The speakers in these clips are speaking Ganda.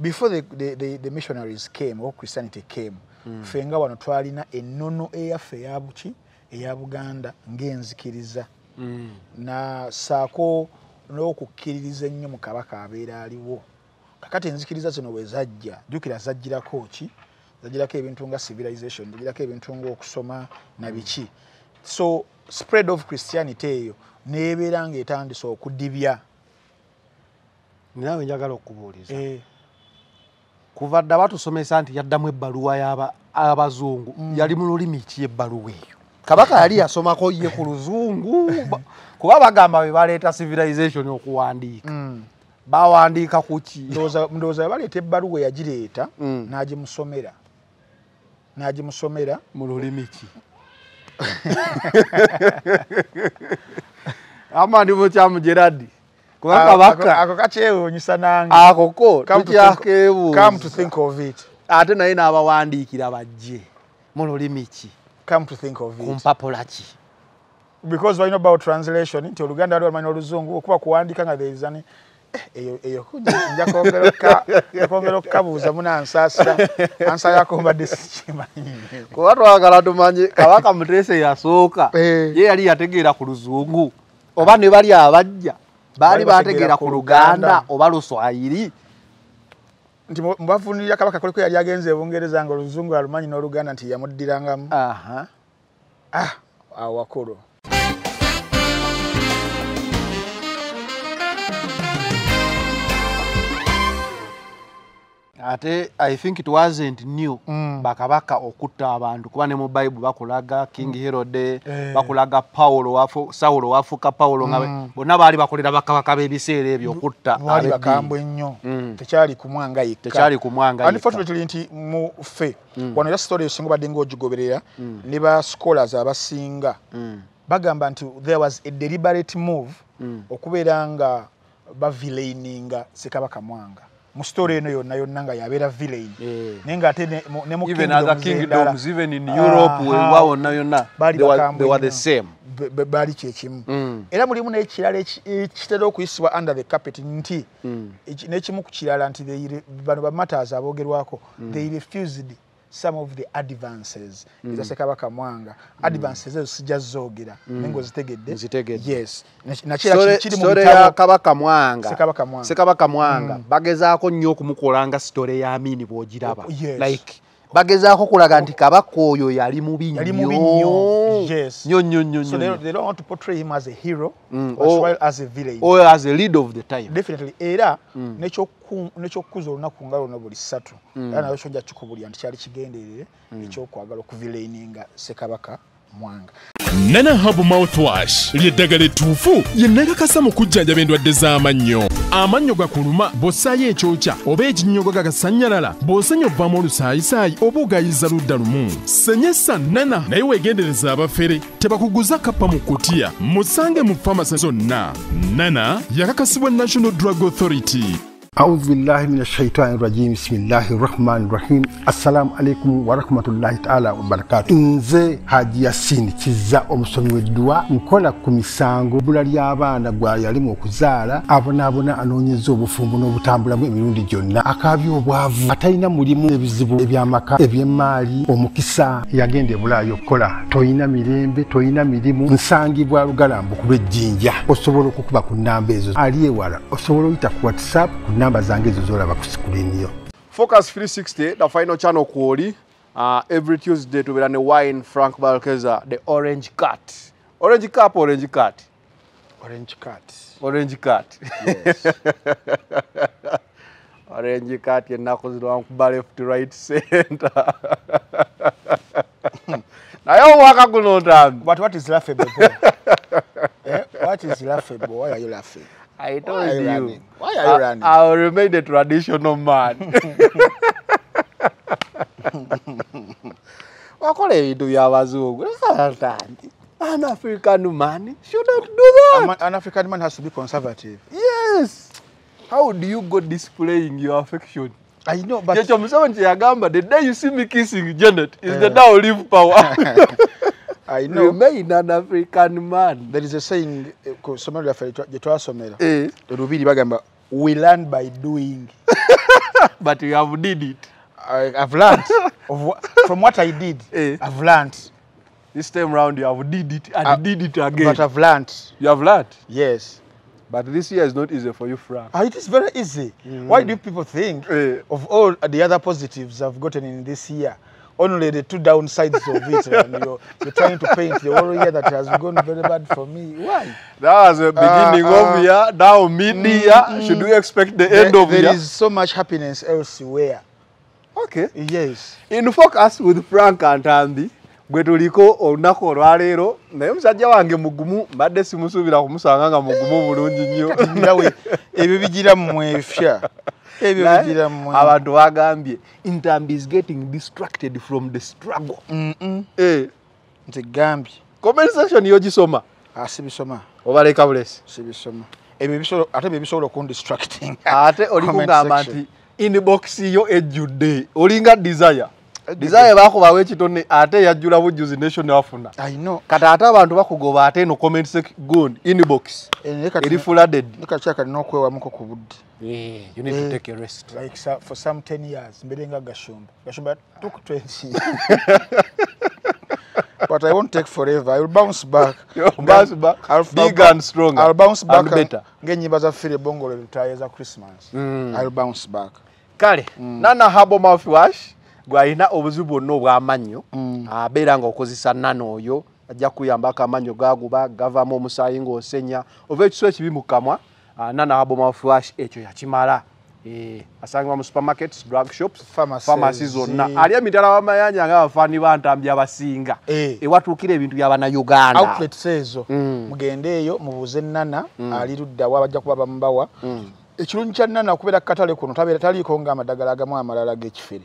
before the missionaries came or Christianity came, fenga wano twalina ennono eyaffe eyabuki eya Buganda ng'enzikiriza na saako n'okukkiririza ennyo mu kabaka abeera aliwo. Kakati enzikiriza zino bwe zajja jjukira zajjirako ki zajjirako ebintu nga civilization, zajjirako ebintu ng'okusoma na biki. So spread of Christianity eyo neebeera ng'etandise okudibya. Naawe njagala okubuuliza. Kuva dda batusomesa nti yaddamu ebbaluwa y'abazungu yali mu lulimi ki ebbaluwa eyo? Kabaka yali yasomako ye ku Luzungu kuba bagamba be baleeta civilization okuwandiika. Bawandiika ku ki? Ndowooza baleeta ebbaluwa yagireeta n'agimusomera mu lulimi ki? Amandi Mukyamu Gerard. Ako kakyewuunyisa nange. Akoko tukyakeebuuza. Come to think of it. Ate naye n'abawandiikira bajje mu lulimi ki? Come to think of it. Kumpapula ki? Because we know about translation nti Oluganda wali wamanyi Oluzungu okuba kuwandiika nga there is an eyo nja kwongera okukabuuza munansaasira ansa yako mbadde sikimanyi. Kuba twagala tumanye Kabaka Muteesa yasooka ye yali yategeera ku Luzungu oba ne bali abajja baali bategeera ku Luganda oba Luswayiri. Nti mubavunulira Kabaka koliko yali agenze e Bungereza nga Oluzungu alumanyi n'Oluganda nti yamuddirangamu. Awo wakulu. Ate I think it wasn't new bakabaka okutta abantu kuba ne mu Bible bakulaga King Herod bakulaga Saulo wafuka Paulo nga bonna baali bakolera bakabaka b'ebiseera ebyo okutta baali bakambwe ennyo tekyali kumwanga yekka. Unfortunately nti mu ffe wano era story esinga badde ng'ogigoberera ne ba scholars abasinga bagamba nti there was a deliberate move okubeera nga bavilaininga Ssekabaka Mwanga. Mu story eno yonna nga yabeera villain. Nenga ate ne mu even other kingdoms even in Europe yonna they were the same. Bali kyekimu. Era mulimu n'ekirala ekitera okuyisibwa under the carpet nti n'ekimu ku kirala nti bano ba matters aboogerwako they refused some of the advances eza Ssekabaka Mwanga. Advances ezo sijja zoogera nengo zitegedde. Yes. Nakira kiri mu bitabo Kabaka Mwanga. Ssekabaka Mwanga bagezaako nnyo okumukolanga story ya Amini bw'ogiraba. Like bagezaako kulaga nti Kabaka oyo yali mubi nnyo. Yes. Nnyo. So they don't want to portray him as a hero as well as a villain. Or as a leader of the time. Definitely. Era n'ekyokukuza olunaku nga luno buli ssatu era nayo kyojja kikubulya nti kyali kigenderere ekyokwagala okuvillaininga Ssekabaka Mwanga. Nana Herbal Mouthwash ly'eddagala ettuufu ye nnakakasa mu kujjanjaba endwadde z'amannyo. Amannyo gakuluma bw'ossaayo ekyokya oba ekinnyogo gagasanyalala bw'osenya ovaamu olusaayisaayi oba ogayiza ludda lumu. Senyesa Nana naye weegendereza abafere tebakuguza kappa mu kkutiya. Musange mu famasi zonna. Nana yakakasibwa National Drug Authority. أعوذ بالله من الشيطان الرجيم بسم الله الرحمن الرحيم السلام عليكم ورحمة الله تعالى وبركاته nze Haji Yasin Kiza omusomi w'eddwa nkola ku misango bbula ly'abaana gwa yalimu okuzaala abonaabona anoonyeza obufumbo n'obutambulamu emirundi gyonna akaabya obwavu atalina mulimu ebizibu eby'amaka eby'emmaali omukisa yagenda ebulaayo okukola toyina mirembe toyina mirimu nsangibwa Lugalambo kuba ejjinja osobola okukuba ku nnamba ezo ali ewala osobola oyita ku WhatsApp namba zange ezo zolaba ku screen yo. Focus 360 the final channel kwoli every Tuesday tubeera ne wine Frank Balkeza the orange cat. Orange cup orange cat. Orange cat. Orange cat. Yes. Orange cat yenako zirwankuba left right center. Nayo waka kuno ntambi. But what is laughable? What is laughable? Why are you laughing? I told you. Why are you running? I will remain a traditional man. Wakole ebintu by'abazungu. An African man shouldn't do that. An African man has to be conservative. Yes. How do you go displaying your affection? I know, but the day you see me kissing Janet is the day I leave power. I know. Remain an African man. There is a saying, we learn by doing. But you have did it. I've learned from what I did. I've learned. This time round you have did it and did it again. But I've learned. You have learned? Yes. But this year is not easy for you, Frank. It is very easy. Why do people think of all the other positives I've gotten in this year? Only the two downsides of it, and you're trying to paint the whole year that has gone very bad for me. Why? That was the beginning of year, now mid-year. Should we expect the end of year? There is so much happiness elsewhere. Okay. Yes. In focus with Frank and Andy, gwe tuliko olunaku olwaleero naye musajja wange mugumu mbadde simusuubira kumusanga nga mugumu bulungi nnyo. Ebyo bigira mmwefya. Abantu bagambye Ntambi is getting distracted from the struggle. Nze gambye. Comment section yo gisoma. Sibisoma. Obaleka bulesi. Sibisoma. Ebyo bisobola okundistracting. Ate oli kugamba nti inbox yo ejjudde olinga desire. Desire bakubawo ekitone ate yajjula bujjuzi nation afuna. I know. Kati ate abantu bakugoba ate no comment section inbox. Eri flooded. Nikachaka n'okwewamuko ku budde. You need to take a rest. Like for some 10 years, mberenga Gashumba. Gashumba took 20. But I won't take forever. I will bounce back. You'll bounce back. Big and stronger. I'll bounce back and better. Ngenyimba za fire bongo le retire za Christmas. I'll bounce back. Kale, Nana Herbal Mouthwash gwalina obuzibu bwonna obw'amannyo abeera ng'okozesa Nana oyo ajja kuyambako amannyo gaguba gavaamu omusaayi ng'osenya ova ekiso ekibi mu kamwa. Nana Herbal Mouthwash ekyo yakimala. Asangibwa mu supermarkets, drug shops, pharmacies zonna. Ali emitala w'amayanja ng'abafaani ba Ntambi abasinga. Ewatuukira ebintu by'abana Uganda. Outlets ezo mugende eyo mubuuze Nana ali ludda wa bajja kuba bamubawa. Ekirungi kya Nana okubeera katale kuno taliiko ng'amadagala agamu amalala g'ekifere.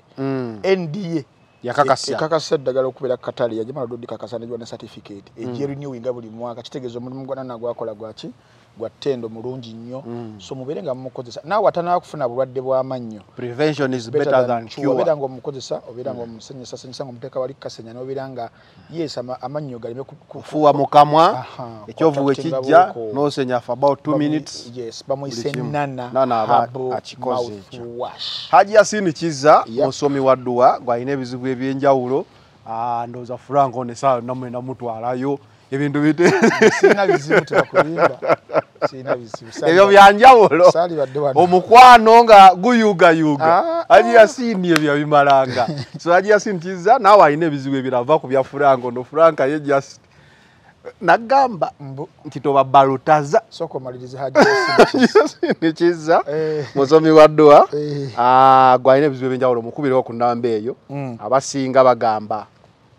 NDA yakakasa eddagala okubeera katale yagimala dodi kakasa ne certificate ejerenewinga buli mwaka kitegeeza omulimu gwa Nana gwakola gwaki gwa ttendo mulungi nnyo so mubeere nga mumukozesa naawe atanaba kufuna bulwadde bw'amannyo. Prevention is better than cure. Obeera nga omukozesa obeera nga omusenyesa ng'omuteeka wali kasenya n'obeera nga yes amannyo galeme kufuuwa mu kamwa ekyovu we kijja n'osenya for about 2 minutes. Yes bamuyise Nana aba akikoze ekyo. Haji Yasin Kizza musomi wa dduwa gwalina ebizibu ebyenjawulo ndowooza Franco ne saa namwe namutwalayo ebintu bite sina bizibu tebakulimba sina bizibu ebyo byanjawulo omukwano nga guyugayuga Haji Yasin ebyo bimalanga so Haji Yasin Kizza naawe alina ebizibu ebirava ku bya Franco no Franco ye just nagamba nti toba balutaza soko malirize Haji Yasin Kizza musomi wa dduwa gwalina ebizibu ebyenjawulo mukubirewo ku nnamba eyo abasinga bagamba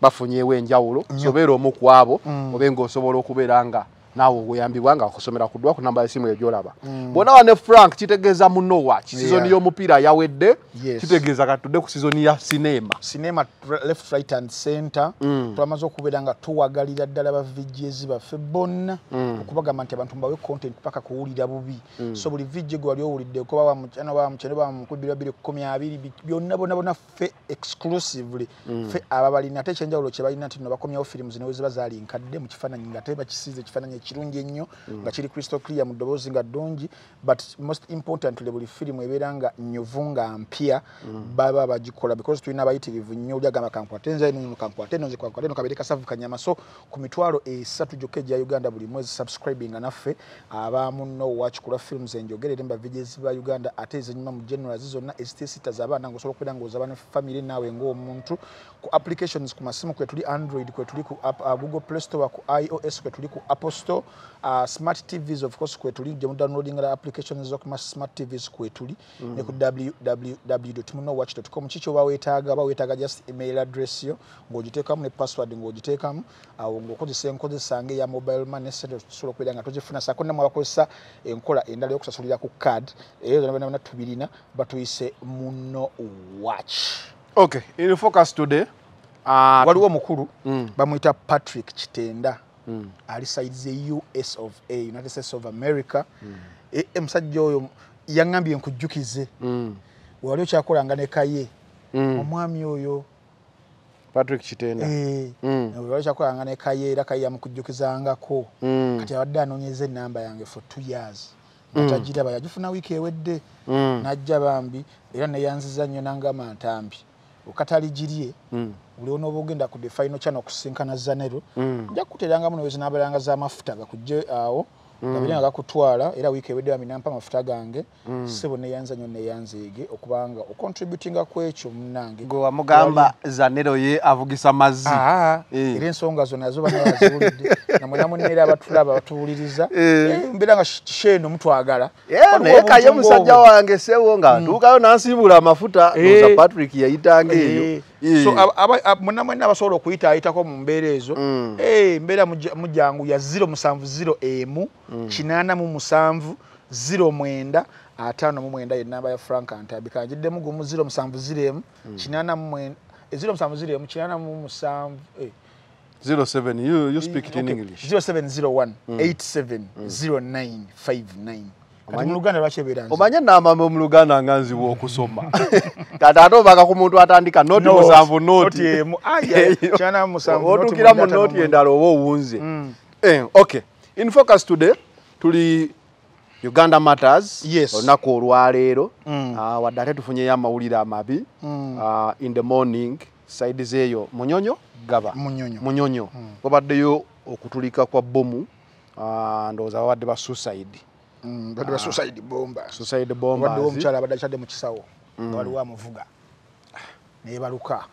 bafunyeewo enjawulo sobeera omu ku abo obe ng'osobola okubeera nga naawe oyambibwa nga akusomera ku ddwa ku namba y'essimu egyolaba. Bw'onaba ne Frank kitegeeza muno wa sizoni y'omupiira yawedde kitegeeza katudde ku sizoni ya sinema left right and center twamaze okubeera nga tuwagalira ddala bavijjezi baffe bonna okubagamba nti abantu mbawe content paka kuwulira bubi so buli vijje gwe wali owulidde kuba wa mukyano ba mukubira 220 byonna bonna ffe exclusively ffe ababalina ate ekyenjawulo kye balina nti no bakomyawo firimu zino weziba zaali nkadde mu kifaananyi nga te bakisiize ekifaananyi ekirungi ennyo nga kiri crystal clear mu ddoboozi nga ddungi but most importantly buli firimu ebeera nga nnyuvu nga mpya baba bagikola because tulina abayitirivu nnyo oli agamba kankwate eno nze kabere kasavu kanyama so ku mitwalo 3 gyokka egya Uganda buli mwezi subscribing naffe abamu no watch kula films enjogerere mba videos ba Uganda ate ezenyuma mu general zizonna esitesita z'abaana ngosobola okubeera ng'ozaba ne family naawe ng'omuntu ku applications ku masimu kwe tuli Android kwe tuli ku Google Play Store ku iOS kwe tuli ku Apple Store smart TVs of course kwe tuli gye downloading la applications zo ku smart TVs kwe tuli ne ku www.munowatch.com chicho bawetaaga just email address yo ng'ogiteekamu ne password ng'ogiteekamu awo ng'okozesa enkozesa ya mobile money sobola okubeera nga togifuna saako namwe abakozesa enkola endala y'okusasulira ku card eyo zonna tubirina batuyise Muno Watch. Okay, in focus today waliwo mukulu bamuyita Patrick Kitenda ali size US of A United States of America emusajja oyo yangambye nkujjukize wali okyakolanga ne kaye omwami oyo Patrick Kitenda wali okyakolanga ne kaye era kaye yamukujjukizangako kati abadde anoonyeza ennamba yange for 2 years atajiraba yagifuna wiiki ewedde najja bambi era neyanziza nnyo nangama ntambi okataligirye buli ono obugenda ku the final channel kusinkana Zanero nja kuterangamu nowezi nabalanga za mafuta gakujje awo ngabiranga gakutwala era wiiki ewedde aminampa amafuta gange sebo neyanza nnyo neyanzeege okubanga ocontributinga kwekyo munange gwe wamugamba Zanero ye avugisa mazzi era ensonga zo nazo banayaziwulidde namwena munera abatulaba batuwuliriza mbeera nga sheno mutwagala naye kaye musajja wange sebo nga tuukayo nansibula amafuta noza Patrick yayitange eyo so munamwena abasobola okuyita ayitako mu mbeera ezo mbeera mujangu ya 070 emu 887 09 59 ye namba ya Frank Antabi kanjiddemu gumu 070 emu 887 070 07 you speak it in English 0701 870959 mu Luganda lwakyebera omanye namba mu Luganda nganziwa okusoma kati ate obaka ku muntu atandika noti musanvu noti emu kyana musanvu otukira mu noti endala oba owunze okay in focus today tuli Uganda Matters olunaku olwaleero wadde ate tufunyeyo amawulire amabi in the morning side zeeyo munyonyo gaba munyonyo wabaddeyo okutulika kwa bomu ndowooza babadde ba suicide badde ba suicide bomba badde omukyala abadde akyadde mu kisawo waliwo amuvuga naye baluka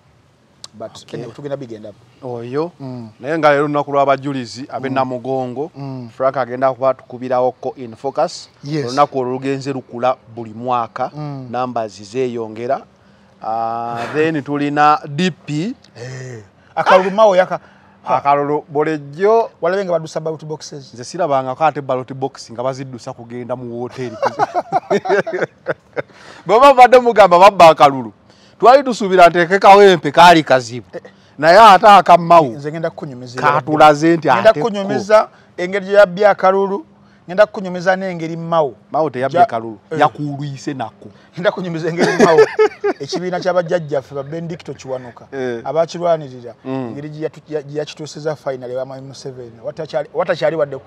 but tugenda bigenda oyo naye nga leero olunaku lw'abajulizi ab'ennamugongo Frank agenda kuba tukubirawo ko in focus olunaku olwo lugenze lukula buli mwaka numbers zeeyongera then tulina DP akalulumawo yaka akalulu bolejjo walabe nga badusa ballot boxes nze sirabangako ate ballot box nga baziddusa kugenda mu hoteri bweba badde mugamba babba akalulu twali tusuubira nteekekawo empe kaali kazibu naye ate akammawu nze ngenda kukunyumiza katulaze nti ngenda kukunyumiza engeri gye yabbye akalulu ngenda kukunyumiza n'engeri mawo teyabbye kalulu yakuulwise nako ngenda kukunyumiza engeri mawo ekibiina ky'abajjajjaffe ba Benedicto Kiwanuka abakirwanirira engeri gye yakituusiza final ewa Mwami Museveni watakyali wadde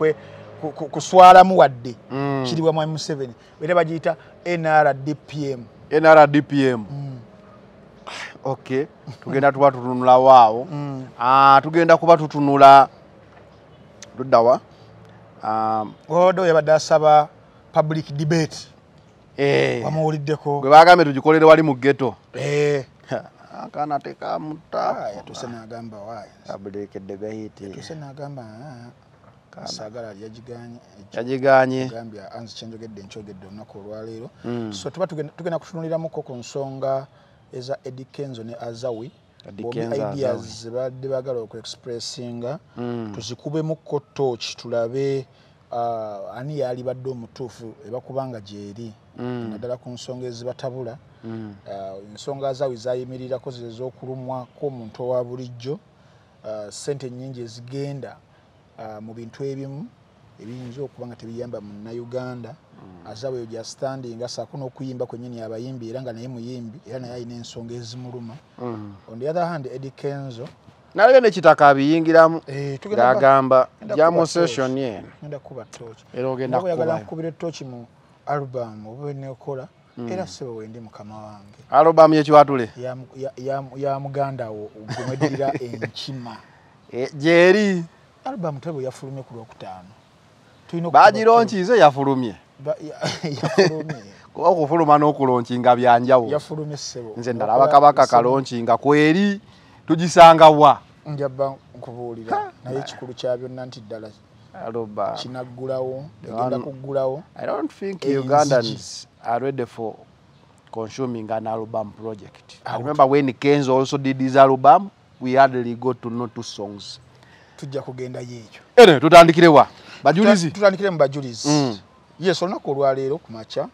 kuswalamu wadde kiri bwa Mwami Museveni era bagiyita NRDPM okay tugenda tuba tutunula waawo tugenda kuba tutunula luddawa odo yabadde asaba public debate wamuwuliddeko gwe bagambe tugikolere wali mu ghetto akana tekamutta yatuse n'agamba waayo public debate yatuse n'agamba kasagala yagiganye gambya anzi kyenjogedde nkyogedde olunaku olwaleero so tuba tugenda kutunuliramuko ku nsonga eza Eddie Kenzo ne Azawi bombi ideas badde bagala okuexpressinga tuzikubemu ko torch tulabe ani yali badde omutuufu ebakubanga gyeri naddala ku nsonga ezibatabula ensonga Azawi zayimirirako zez'okulumwa kw'omuntu owa bulijjo ssente nnyingi ezigenda mu bintu ebimu ebiyinza okuba nga tebiyamba munnayuganda Azawe eyo gya standing asaako n'okuyimba kwennyini abayimbi era nga naye muyimbi era naye alina ensonga ezimuluma on the other hand Eddie Kenzo nalebe nekitaka abiyingiramu ng'agamba jamu session ye ngenda kuba tochi era ogenda kuyagala nkubira tochi mu album oba nekola era sebo wendi mukama wange album yekiwatule ya muganda wo gumedira enkima jeri album tebo yafulumye ku Lwokutaano bagironkize yafulumye kuba okufuluma n'okulonkinga byanjawulo yafulumye sebo nze ndalaba kabaka kalonkinga kweri tugisanga wa njaba nkubuulira naye ekikulu kya byonna nti ddala kinaggulawo egenda kuggulawo. I don't think Ugandans are ready for consuming an album project. I remember when Kenzo also did his album, we hardly got to know 2 songs. Tujja kugenda yeekyo. Tutandikire wa bajulizi. Tutandikire mu bajulizi. Yes, olunaku olwaleero ku makya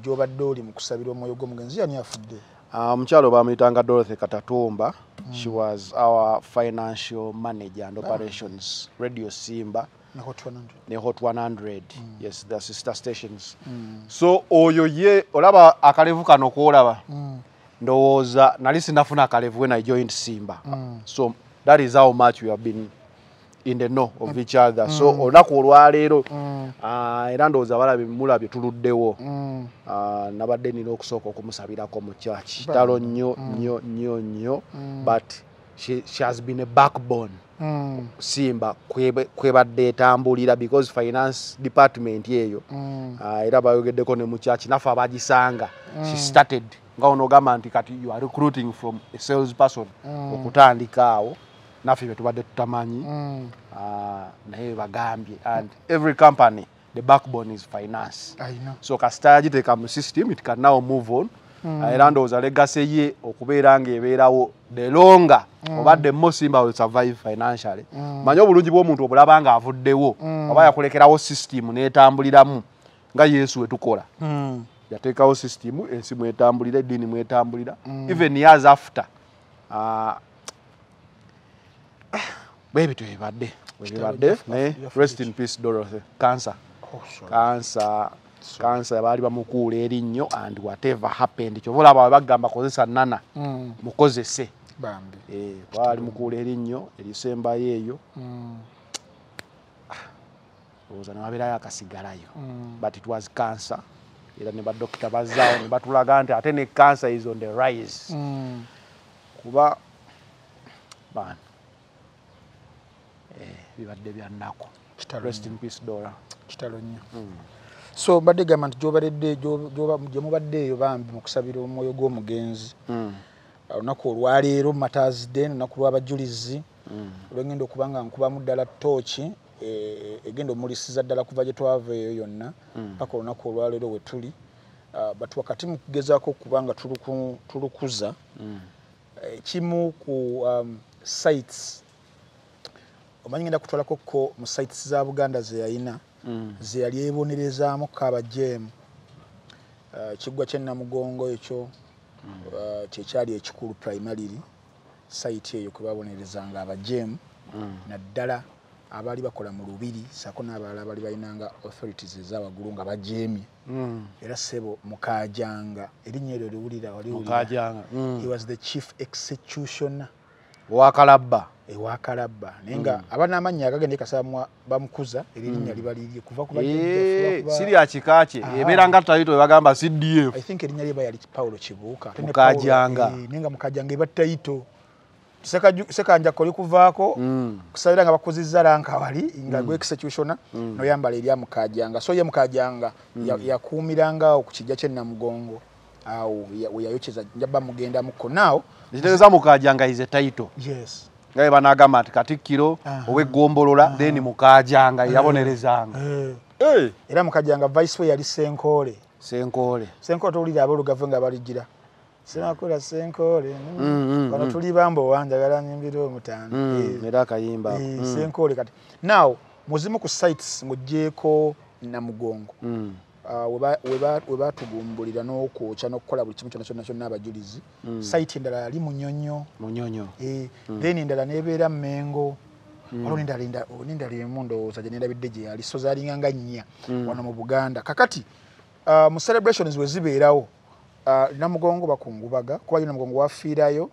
gy'obadde oli mu kusabira omwoyo gw'omugenzi yani afudde. Mukyalo bamuyitanga Dorothy Katatumba. She was our financial manager and operations Radio Simba. Ne Hot 100. Yes, the sister stations. So oyo ye olaba akalevu kano koolaba. Ndowooza nali sinafuna akalevu when I joined Simba. So that is how much we have been in the know of each other. So olunaku olwaleero era ndowooza balabe mulabye tuluddewo nabadde nina okusooka okumusabirako mu church kitalo nnyo but she has been a backbone Simba kwebadde etambulira because finance department eyo era bayogeddeko ne mu church naffe abagisanga she started nga onogamba nti kati you are recruiting from a sales person okutandika awo naffe bye tubadde tutamanyi naye bagambye and every company the backbone is finance. I know. So kasita agiteeka mu system it can now move on era ndowooza legacy ye okubeera ng'ebeerawo the longer oba the more Simba will survive financially. Manyi obulungi bw'omuntu obulaba nga avuddewo oba yakulekerawo system n'etambuliramu nga Yesu we tukola. Yateekawo system ensi mwetambulira eddiini mwetambulira even years after baby twebadde naye rest in peace Dorothy. Cancer baali bamukuula erinnyo and whatever happened kyobola bawe bagamba kozesa nana mukozese bambi baali mukuula erinnyo erisembayo eyo oza nababeerayo akasigalayo but it was cancer era ne badokita bazaawo ne batulaga nti ate ne cancer is on the rise kuba bana bibadde byannaku. Rest in peace Dora. Kitalo nnyo. So badde gamba nti gye mubaddeeyo bambi mu kusabira omwoyo gw'omugenzi olunaku olwaleero Mother's Day olunaku lw'abajulizi olw'engenda okuba nga nkubamu ddala ttooki egenda omulisiza ddala kuva gye twava eyo yonna paka olunaku olwaleero we tuli but wakati mu kugezaako okuba nga tulukuza kimu ku sites omanyi ngenda kutwalako ko mu sites za Buganda ze yalina ze yali ebonerezaamu Kabajemu kiggwa kye Namugongo ekyo kyekyali ekikulu primarily site eyo kwe babonerezanga abajemu naddala abaali bakola mu lubiri sako n'abalala bali balinanga authorities ez'abaggulu nga bajemye era sebo Mukajanga erinnya eryo liwulira wali Mukajanga he was the chief executioner wakalabba nenga abana amanya agagende kasaba bamukuza erinnya libaliriye kuva ku siri akikache eberanga tayito bagamba CDF. I think erinnya liba yali Paulo Kibuuka Mukajanga nenga Mukajanga eba tayito sekanja koli kuvaako kusabira nga bakozizza ranka wali nga gwe executioner no yambala erya Mukajanga so ye Mukajanga yakuumiranga okukijja kye Namugongo awo yayocheza njaba mugenda muko now nitegeeza Mukajanga is a title. Yes. Ngaye banagamba ati Katikkiro owegombolola then Mukajanga yabonerezanga era Mukajanga vice way yali Senkole tolira abolugave nga baligira Senakola Senkole bano tuli bambo wanjagala nyimbiro omutanda era kayimba Senkole kati now muzimu ku sites ngojeko Namugongo we batugumbulira n'okwocha n'okukola buli kimu kyonna abajulizi site endala yali Munyonyo then endala nebeera Mmengo olindala emu ndowooza gye nendabidde gye yali so zaalinga nga nnya wano mu Buganda kakati mu celebrations we zibeerawo Namugongo bakungubaga kuba yo Namugongo wafiirayo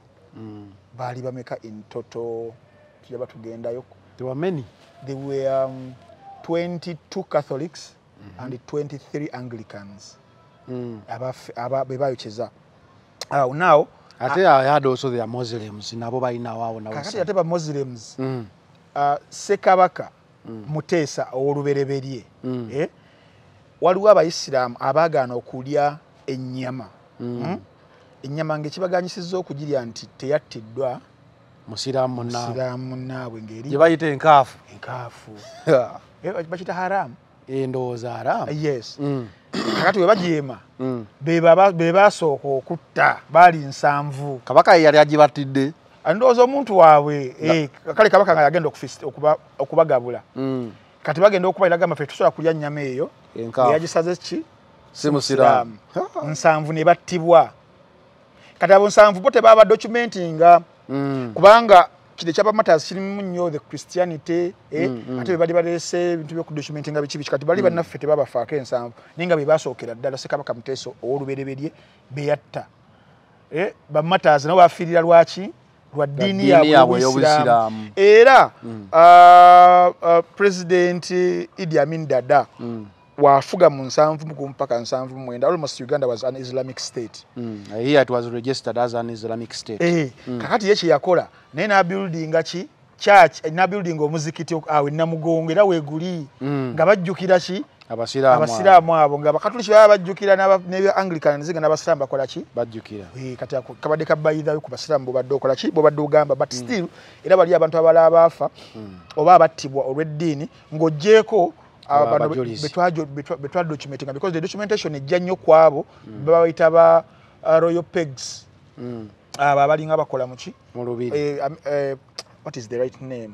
baali bameka in total tuyaba tugendayo there were many. There were 22 Catholics and 23 Anglicans. Bebayocheza. Now, I had also the Muslims nabo balina wawo nawo. Kakati ate ba Muslims. Sekabaka Mutesa olubereberye. Waliwo abayisiraamu abaagaana okulya ennyama. Ennyama ng'ekibaganyisizza okugirya nti teyattiddwa musiraamu naabwe ng'eri gye bayita enkaafu. Bakita haramu. Endowooza haramu. Yes. Kakati we bajeema be basooka okutta baali 7. Kabaka yali agibatidde. Ndowooza omuntu waabwe kale kabaka nga yagenda okubagabula. Kati bagenda okubalira gamba ffe tusobola kulya nnyama eyo eyagisaze ki si musiraamu 7 ne battibwa. Kati abo 7 bo tebaba documentinga kubanga kide kyaba matters kirimu nnyo the Christianity ate bali balese bintu byo kudocumentinga bikibi kati bali bannaffe tebaba faako 7 ninga be basookera ddala Ssekabaka Muteesa olubereberye beyatta ba matters nabo bafiirira lwaki lwa ddiini ddiini yaabwe yaabwe y'Obuyisiraamu. y'Obuyisiraamu. Era President Idi Amin Dada wafuga mu 7 mpaka 7 almost Uganda was an Islamic state. Here it was registered as an Islamic state. Kakati yechi yakola naye na building chi church na building omuzikiti awe Namugongo era weguli nga bajjukira ki abasiraamu abo nga bakatuliki baba bajjukira n'ebe Anglican nziga n'abasiraamu bakola ki bajjukira kati kabadde kabayidha ku basiraamu bo badde okola ki bo badde ogamba but still era bali abantu abala abafa oba abattibwa olw'eddiini ng'ojjeeko betwa documenting because the documentation ejja nnyo kwabo baba bayita ba royal pegs aba abalinga bakola muki mu lubiri what is the right name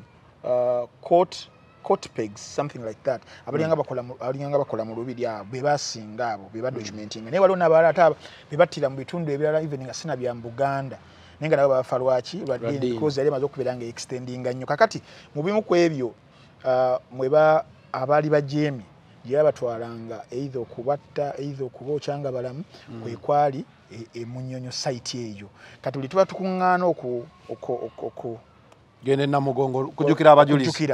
court pegs something like that abalinga bakola mu lubiri abo be basinga abo be ba documenting naye waliwo n'abalala ata be battira mu bitundu ebirala even nga sina bya Buganda naye nga nabo bafa lwaki lwaddiini because yali emaze okubeera nga extendinga nnyo kakati mu bimu ku ebyo mweba abali bajeemi gye batwalanga either okubatta either okubooca nga balamu kwe kwali emunyonyo site eyo kati buli tuba tukuŋŋaana oku gende Namugongo kujjukira abajulizi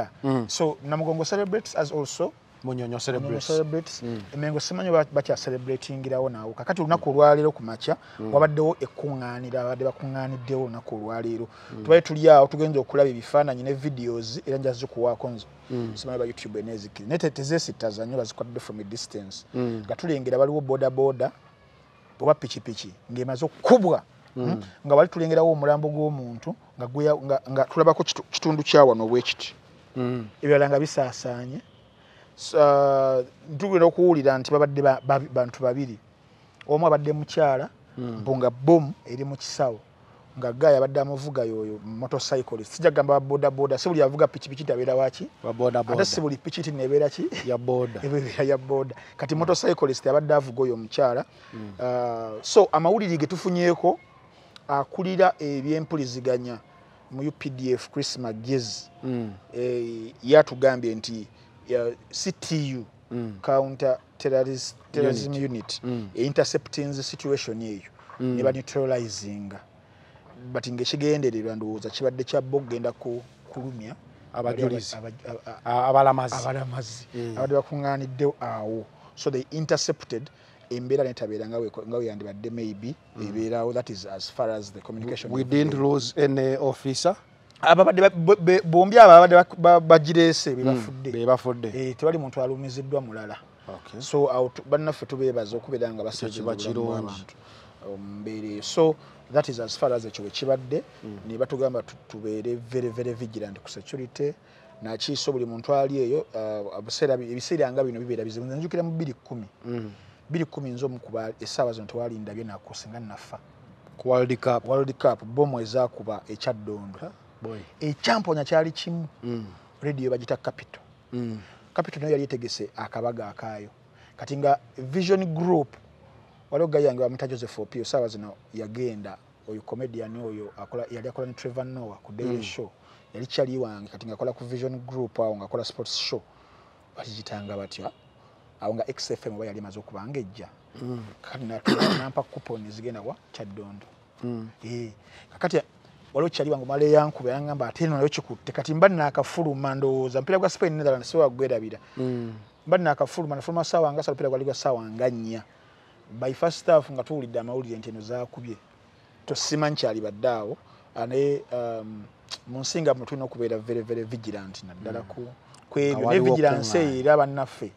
so Namugongo celebrates as also Munyonyo celebrates Emengo simanyi bakya celebratingirawo naawo kakati olunaku olwaleero ku makya wabaddewo ekkuŋŋaanira abadde bakuŋŋaaniddewo olunaku olwaleero tubaye tuli awo tugenza okulaba ebifaananyi ne videos era nja zikuwaako nzo simanyi ba YouTube enezikiri naye tezeesittaza nnyo bazikwadde from a distance nga tulengera waliwo boda oba pikipiki ng'emaze okukubwa nga wali tulengerawo omulambo gw'omuntu nga tulabako kitundu kyawano obwekiti ebirala nga bisaasaanye ntugenda okuwulira nti babadde bantu babiri omu abadde mukyala mpunga bomu eri mu kisawo nga gaya abadde amuvuga yoyo motorcyclist sijja kugamba boda si buli avuga pikipiki tabeera waki ate si buli pikiti nebeera ki ya boda kati motorcyclist abadde avuga oyo omukyala so amawulire ge tufunyeeko akulira ebyempuliziganya mu UPDF Chris Magezi yatugambye nti CTU counter terrorism unit intercepting the situation eyo ne ba neutralizing but ngekigendererwa ndowooza kibadde kya bogenda kulumya abajulizi abalamazi abadde bakuŋŋaanidde awo so they intercepted embeera netabeera nga weyandibadde maybe ebeerawo that is as far as the communication we didn't lose any officer ababadde bombi ababadde bagireese bebafudde tewali muntu alumiziddwa mulala so bannaffe tubeebaza okubeera nga basirungi mbeere so that is as far as ekyo wekibadde ne batugamba tubeere very very vigilant ku security nakiiso buli muntu ali eyo ebiseera nga bino bibeera bizibu nzijukira mu 2010 nzo mukuba essaawa zino tewalindabye nakusinga nafa ku World Cup bomu ezaakuba ekyaddondo ekyamponya kyali kimu radio bagita Capital nayo yali etegese akabaga akaayo kati nga Vision Group waliwo gayi yange bamuyita Joseph Opio saawa zino yagenda oyo comedian oyo yali akola ne Trevor Noah ku Daily Show yali kyali wange kati nga akola ku Vision Group awo nga akola sports show bakigitanga batya awo nga XFM oba yali emaze okubanga ejja kati nampa coupon zigenda wa Kyaddondo kakati waliwo kyali wange male yankuba yangamba ate nayo kikutte kati mba nakafuluma ndowooza mpira gwa Spain Netherlands siwa gwerabira mba nakafuluma nafuluma saawa nga mpira gwali gwa saawa nga 4 by first half nga tuwulidde amawulire nti eno zaakubye tosimanyi kyali badde awo naye mu nsinga muno tulina okubeera very very vigilant naddala ku ebyo ne vigilance era bannaffe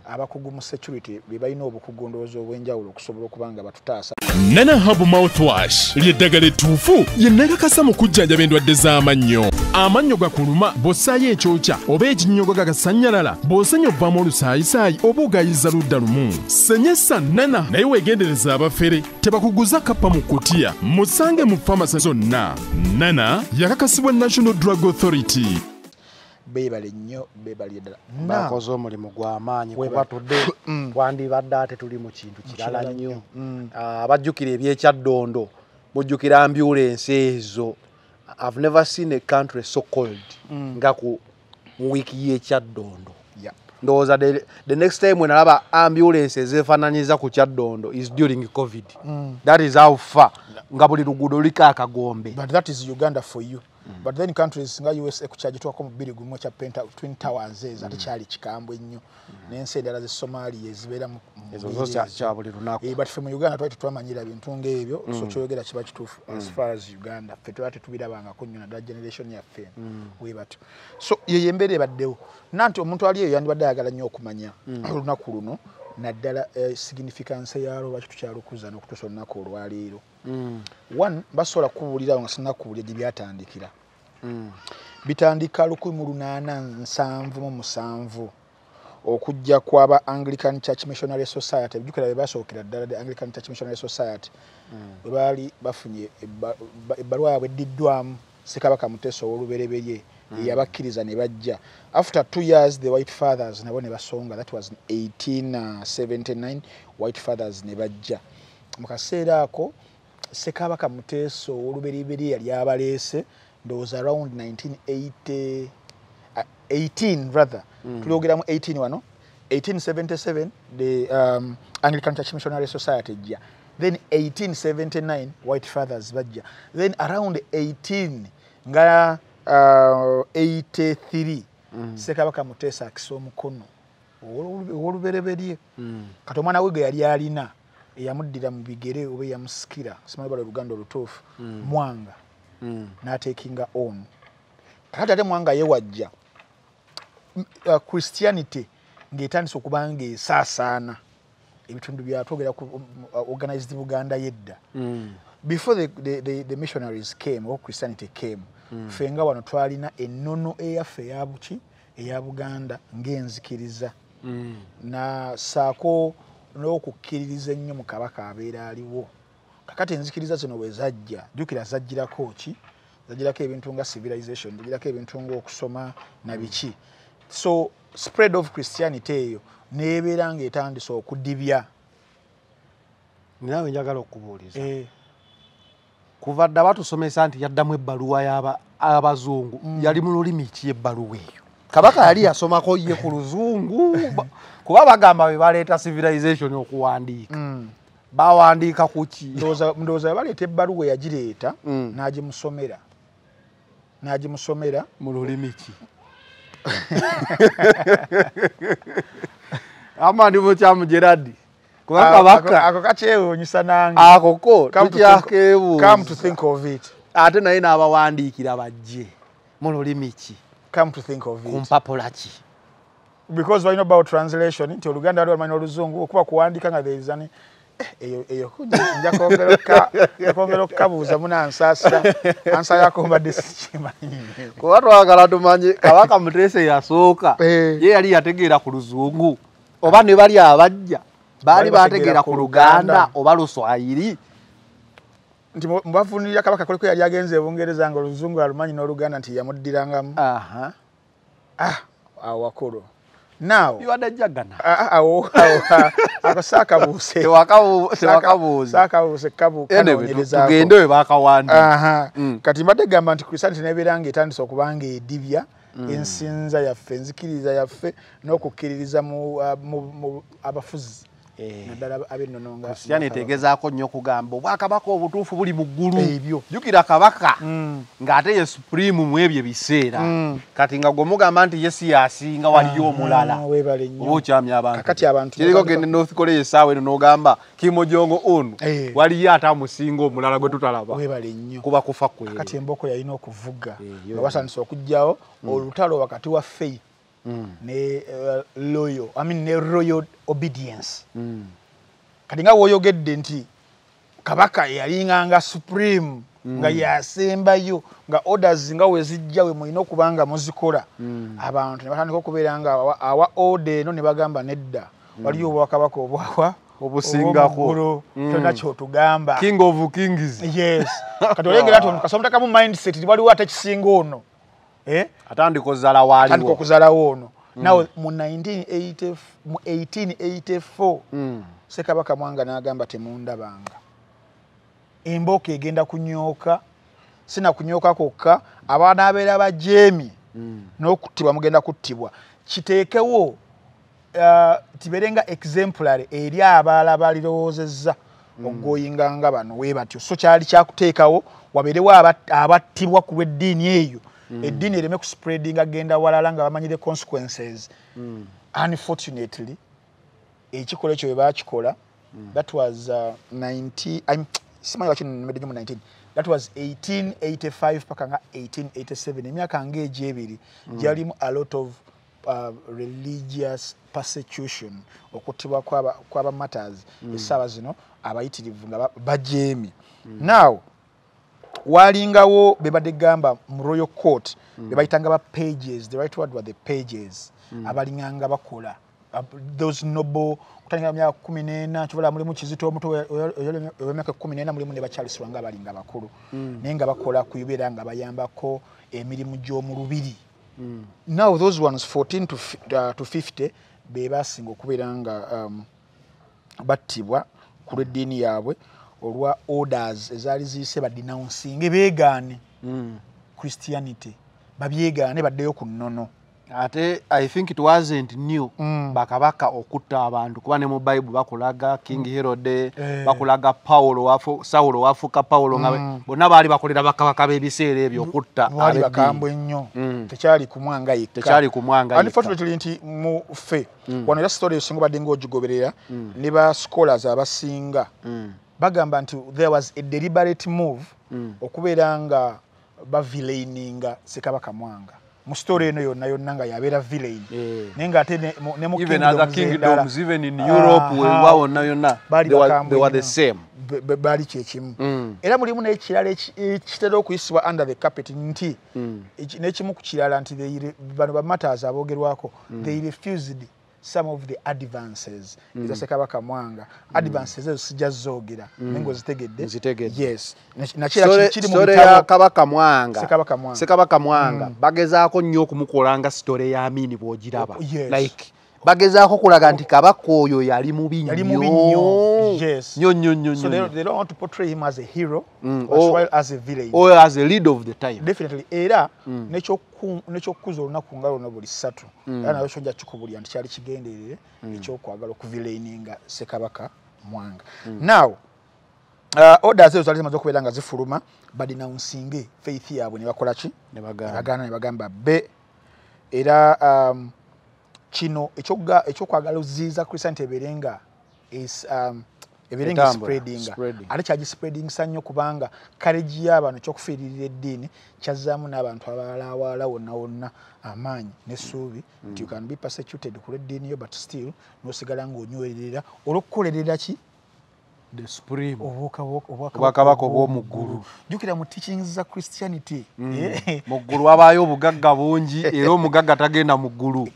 abakugu mu security be balina obukugu ndowooza obw'enjawulo okusobola okuba nga batutaasa. Nana Herbal Mouthwash ly'eddagala ettuufu ye nnagakasa mu kujjanjaba endwadde z'amannyo. Amannyo gakuluma bw'ossaayo ekyokya oba ekinnyogo gagasannyalala bw'osenya ovaamu olusaayisaayi oba ogayiza ludda lumu. Senyesa Nana naye weegendereza abafere tebakuguza kappa mu kkutiya musange mu famasi zonna. Nana yakakasibwa National Drug Authority. Beebale nnyo beebale ddala bakoze omulimu gw'amaanyi kuba tudde twandibadde ate tuli mu kintu kirala nnyo abajjukira ebyekyaddondo mujjukira ambulensi ezo. I've never seen a country so cold nga ku wiiki y'ekyaddondo ndoza the next time when alaba ambulance zefananyiza ku Kyaddondo is during COVID. That is how far nga buli luguudo lika akagombe. But that is Uganda for you. But then countries nga USA kuchaji tuwa kwa mbili gumo cha penta Twin Towers ati chali chikambwe nnyo nense endala ze Somalia ezibera mu ezo cha buli lunako. But from Uganda twali twamanyira bintu ng'ebyo so kyoyogera kiba kituufu as far as Uganda ffe twali tubirabanga ko nnyo na generation yaffe we batu so ye mbere baddewo nanti omuntu ali eyo yandibadde ayagala nnyo okumanya olunaku luno naddala significance yalo bakitu kyalukuza n'okutuusa olunaku olwaleero. One basobola kubuulira nga sinnakubuulira gye byatandikira. Bitandika 1877 okujja kwaba Anglican Church Missionary Society bijukira be basookera ddala the Anglican Church Missionary Society bwe baali bafunye ebbaluwa yabwe eddiddwamu Ssekabaka Muteesa ow'olubereberye yabakkiriza ne bajja. After 2 years the White Fathers nabo ne basonga, that was 1879 White Fathers ne bajja. Mu kaseera ako Ssekabaka Muteesa ow'olubereberye yali abaleese ndowooza around 1980 18 rather tuliogeramu 18 wano 1877 the Anglican Church Missionary Society jja, then 1879 White Fathers bajja, then around 18 nga 83 Ssekabaka Muteesa akisa omukono ow'olubereberye kati omwana we gwe yali alina eyamuddira mu bigere oba eyamusikira simanyi bala Oluganda olutuufu Mwanga n'atekinga on kakati ate Mwanga ye wajja Christianity ng'etandise okuba ng'esaasaana ebitundu byatwogera ku organized Buganda yedda. Before the missionaries came or Christianity came ffe nga wano twalina ennono eyaffe eyabuki eya Buganda ng'enzikiriza na saako n'okukkiririza ennyo mu kabaka abeera aliwo. Kakati enzikiriza zino bwe zajja jjukira zajjirako ki zajjirako ebintu nga civilization zajjirako ebintu ng'okusoma na biki. So spread of Christianity eyo nebeera ng'etandise okudibya. Naawe njagala okubuuliza kuva dda batusomesa nti yaddamu ebbaluwa y'abazungu yali mu lulimi ki ebbaluwa eyo? Kabaka yali yasomako ye ku Luzungu kuba bagamba be baleeta civilization okuwandiika bawandiika ku ki? Ndowooza baleeta ebbaluwa yagireeta n'agimusomera mu lulimi ki? Amandi mukyamu Gerard kubanga ako kakyewuunyisa nange akoko tukyakeebuuza. Come to think of it. Ate naye n'abawandiikira bajje mu lulimi ki? Come to think of it. Kumpapula ki? Because we know about translation nti Oluganda lwali lumanyi Oluzungu okuba kuwandiika nga there is an eyo nja kwongera okukabuuza munansaasira ansa yako mbadde sikimanyi kuba twagala tumanye Kabaka Muteesa yasooka ye yali yategeera ku Luzungu oba ne bali abajja baali bategeera ku Luganda oba Luswayiri nti mubavunulira Kabaka koliko yali agenze e Bungereza nga Oluzungu alumanyi n'Oluganda nti yamuddirangamu. Awakulu now you are jagana akasaka buse kabuuza tugende we bakawandi kati mbadde gamba nti Christianity nebeera ng'etandise okuba ng'edibya ensinza yaffe enzikiriza yaffe n'okukkiririza mu abafuzi naddala ab'ennono nga Christianity egezaako nnyo okugamba obwakabaka obutuufu buli mu ggulu ebyo jjukira Kabaka ng'ate ye supreme mu ebyo ebiseera kati nga gwe mugamba nti ye si yasinga waliyo omulala oba okyamya abantu kiriko gende North Korea essaawa eno n'ogamba Kim Jong Un waliyo ate amusinga omulala gwe tutalaba kuba kufa kweri. Kati emboko yalina okuvuga nga basandise okuggyawo olutalo wakati wa faith ne royal obedience. Kati nga woyogedde nti Kabaka yalinganga supreme nga yasembayo nga orders nga wezijja we mulina okubanga muzikola abantu ne batandika okubeera nga awa order eno ne bagamba nedda waliyo obwakabaka obwawa obusingako tonna kyotugamba king of kings. Yes. Kati olengera ati kasomutakamu mindset waliwo ate kisinga ono atandika ozala waliwo atandika okuzalawo ono. Now mu 1884 Ssekabaka Mwanga n'agamba temundabanga embooko egenda kunyooka sina kunyooka kokka abaana abeera bajeemi n'okuttibwa mugenda kuttibwa kiteekewo tiberenga exemplary eri abaala balirowoozezza okugoyinga nga bano we batyo so kyali kyakuteekawo wabeerewo abattibwa ku lw'eddiini eyo eddiini ereme ku spreading agenda walala nga bamanyire consequences unfortunately ekikola ekyo bwe baakikola that was 19 that was 1885 paka nga 1887 emyaka ng'egyebiri gyalimu a lot of religious persecution okuttibwa kw'aba matters essaawa zino abayitirivu nga bajeemi now walingawo bebadde gamba mu royal court bebayitanga ba pages the right word were the pages abalinganga bakola those noble kutandika myaka 14 kivala mulimu Kizito omuto oyomeka 14 mulimu ne Charles Lwanga abalinga bakulu naye nga bakola kuyubera nga bayambako emirimu gy'omu lubiri now those ones 14 to 50 bebasinga okubeera nga battibwa ku lw'eddiini yaabwe olwa orders ezaali ziyise badenouncinge beegaane Christianity babyegaane baddeyo ku nnono ate I think it wasn't new bakabaka okutta abantu kuba ne mu Bible bakulaga King Herod bakulaga Saulo wafuka Paulo nga bonna baali bakolera bakabaka b'ebiseera ebyo okutta baali bakambwe nnyo tekyali kumwanga yekka unfortunately nti mu ffe wano era story esinga badde ng'ogigoberera ne ba scholars abasinga bagamba nti there was a deliberate move okubeera nga bavilaininga Ssekabaka Mwanga mu story eno yonna nga yabeera villain naye ng'ate ne mu even other kingdoms even in Europe wewawonna yonna they were the same baali kyekimu era mulimu n'ekirala ekitera okuyisibwa under the carpet nti n'ekimu ku kirala nti bano bamatters aboogerwako they refused some of the advances eza Ssekabaka Mwanga advances ezo sijja zoogera nengo zitegedde yes nakira kiri mu bitabo Ssekabaka Mwanga bagezaako nnyo okumukolanga story ya Amini bw'ogiraba like bagezaako kulaga nti kabaka oyo yali mubi nnyo yes nnyo so they don't want to portray him as a hero as well as a villain or as a leader of the time definitely era n'ekyokukuza olunaku nga luno buli ssatu era nayo kyojja kikubulya nti kyali kigenderere ekyokwagala okuvillaininga Ssekabaka Mwanga now orders ezo zaali zimaze okubeera nga zifuluma badenouncinge faith yaabwe ne bakola ki ne bagamba be era kino ekyokwagala oziiza Christianity ebeerenga spreadinga ate kyagispreadingisa nnyo kubanga kaleji y'abantu ekyokufiiririra eddiini kyazzaamu n'abantu abalala wonna amaanyi n'essuubi nti you can be persecuted ku lw'eddiini yo but still n'osigala ng'onywerera olw'okukolerera ki the supreme obwakabaka obw'omuggulu jjukira mu teachings za Christianity mu ggulu wabaayo obugagga bungi era omugagga tagenda mu ggulu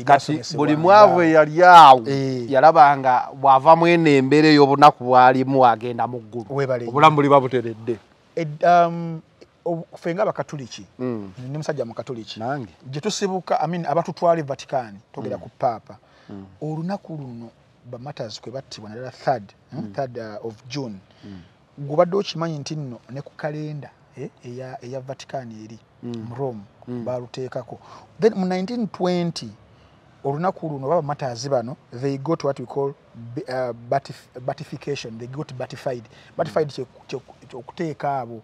kati buli mwavu eyali awo yalabanga bw'avamu eno embeera ey'obunaku bwalimu agenda mu ggulu obulamu buliba buteredde ffe nga Abakatuliki ne musajja Mukatuliki gye tusibuka abatutwala Vatican togera ku Paapa olunaku luno bamatters kwe battibwa naddala 3rd of June gubadde okimanyi nti nno ne ku kalenda eya Vatican eri mu Rome baluteekako then mu 1920 olunaku luno bamatters bano they got what we call beatification they got beatified okuteeka abo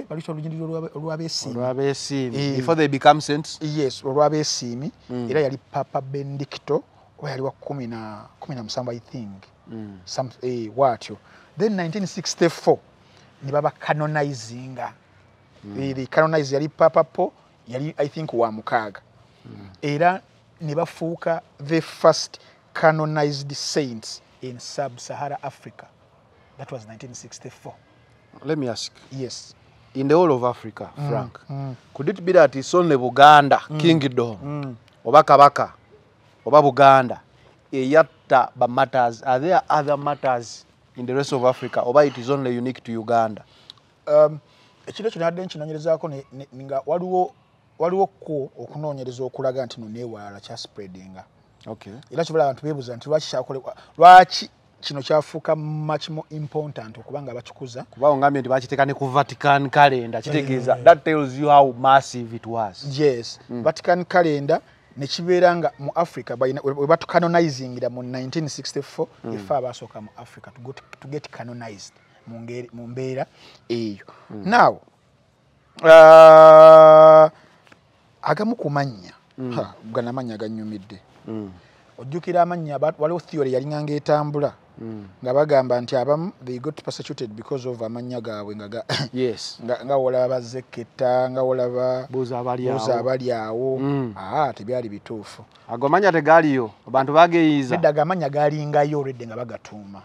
balicho olujindiro olw'abeesiimi before they become saints yes olw'abeesiimi era yali Papa Benedicto yali wa 17 I think watyo then 1964 ne baba canonizinga the canonize yali Papa Paul yali I think wa mukaaga era ne bafuuka the first canonized saints in sub-Sahara Africa that was 1964. Let me ask yes in the whole of Africa Frank could it be that it's only Buganda kingdom oba Kabaka oba Buganda eyatta ba matters are there other matters in the rest of Africa oba it is only unique to Uganda ekiro kino adde nkinonyerezaako nga waliwo ko okunoonyereza okulaga nti no neewalala kya spreadinga era kibula abantu beebuuza nti lwaki kino kyafuuka much more important okubanga bakikuza kuba ongambye nti bakiteeka ne ku Vatican calendar kitegeeza that tells you how massive it was yes Vatican calendar ne kibeera nga mu Africa we batucanonizingira mu 1964 ife abasooka mu Africa to get canonized mu mbeera eyo. Now agamu ku mannya gana amannya ganyumidde. Ojjukira amannya waliwo theory yalinganga etambula nga bagamba nti abamu they got persecuted because of amanya gaabwe nga olaba Zeketa nga olaba buza abali awo tebyali bituufu. Ago amanya tegaaliyo abantu bageeyiza eddaga amanya gaalingayo already nga bagatuuma.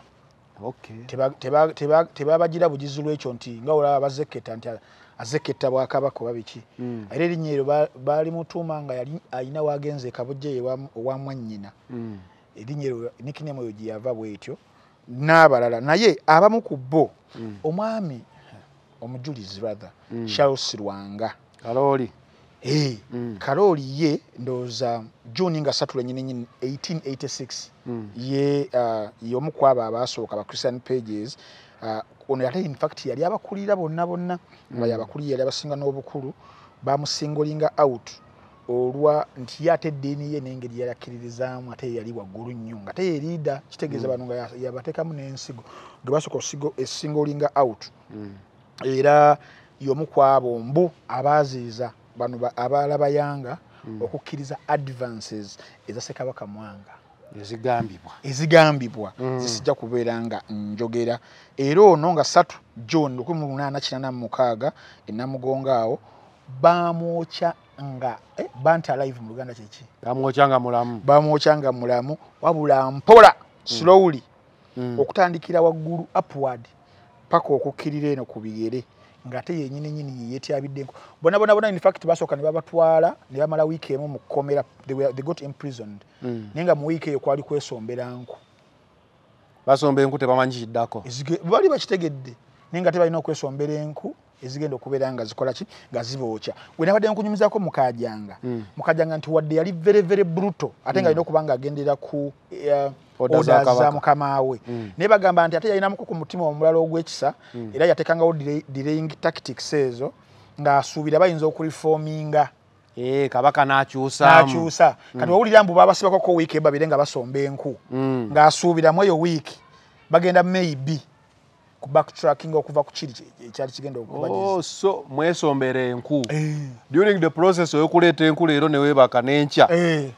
Tebabagira bugizi lwekyo nti nga olaba Zeketa nti Azeketa bwakabaka oba biki. Era erinnya eryo baali mutuuma nga yali ayina wagenze kabujje owa mwannyina. Erinnya eryo nickname eyo gye yava bwetyo n'abalala. Naye abamu ku bo omwami omujulizi rather Charles Lwanga Kalooli ye ndowooza June nga 3 1886 ye y'omu ku abo abaasooka ba Christian Pages. Ono yali in fact yali abakulira bonna nga yabakulira yali abasinga n'obukulu bamusingolinga out olwa nti yate eddiini ye n'engeri yakkiririzaamu ate yali waggulu nnyo nga te leader kitegeeza bano nga yabateekamu n'ensigo ge basooka singolinga out. Era y'omu ku abo mbu abaaziiza bano abaalabayanga okukkiriza advances eza Ssekabaka Mwanga ezigambibwa zisijja kubeera nga njogera. Era ono nga 3 June 1886 enamugongo awo bamwokya nga banta alive mu Luganda kyeki bamwokya nga mulamu wabula mpola slowly okutandikira waggulu upward paka okukkirira eno ku bigere nga ate yennyini yeetyabiddenko bona in fact basooka ne babatwala ne bamala wiiki emu mu kkomera they got imprisoned. Naye nga mu wiiki eyo kwali kwesombera nku basomba enku tebamanyi kiddako bali bakitegedde naye nga tebalina okwesombera enku ezigenda okubeera nga zikola ki nga zibookya. Gwe nabadde nkunyumizaako Mukajanga nti wadde yali very very brutal ate nga alina okuba nga agendera ku orders za mukama we. Naye bagamba nti ate yalinamuko ku mutima omulala ogw'ekisa era yateekangawo delaying tactics ezo ng'asuubira bayinza okureforminga kabaka n'akyusa kati wawulira mbu babasibakoko wiiki babire nga basomba enku ng'asuubiramu eyo wiiki bagenda maybe ku backtracking okuva ku kiri ekyali kigenda okubagiza. So mwesombera enku during the process okuleeta enku leero ne weebaka n'enkya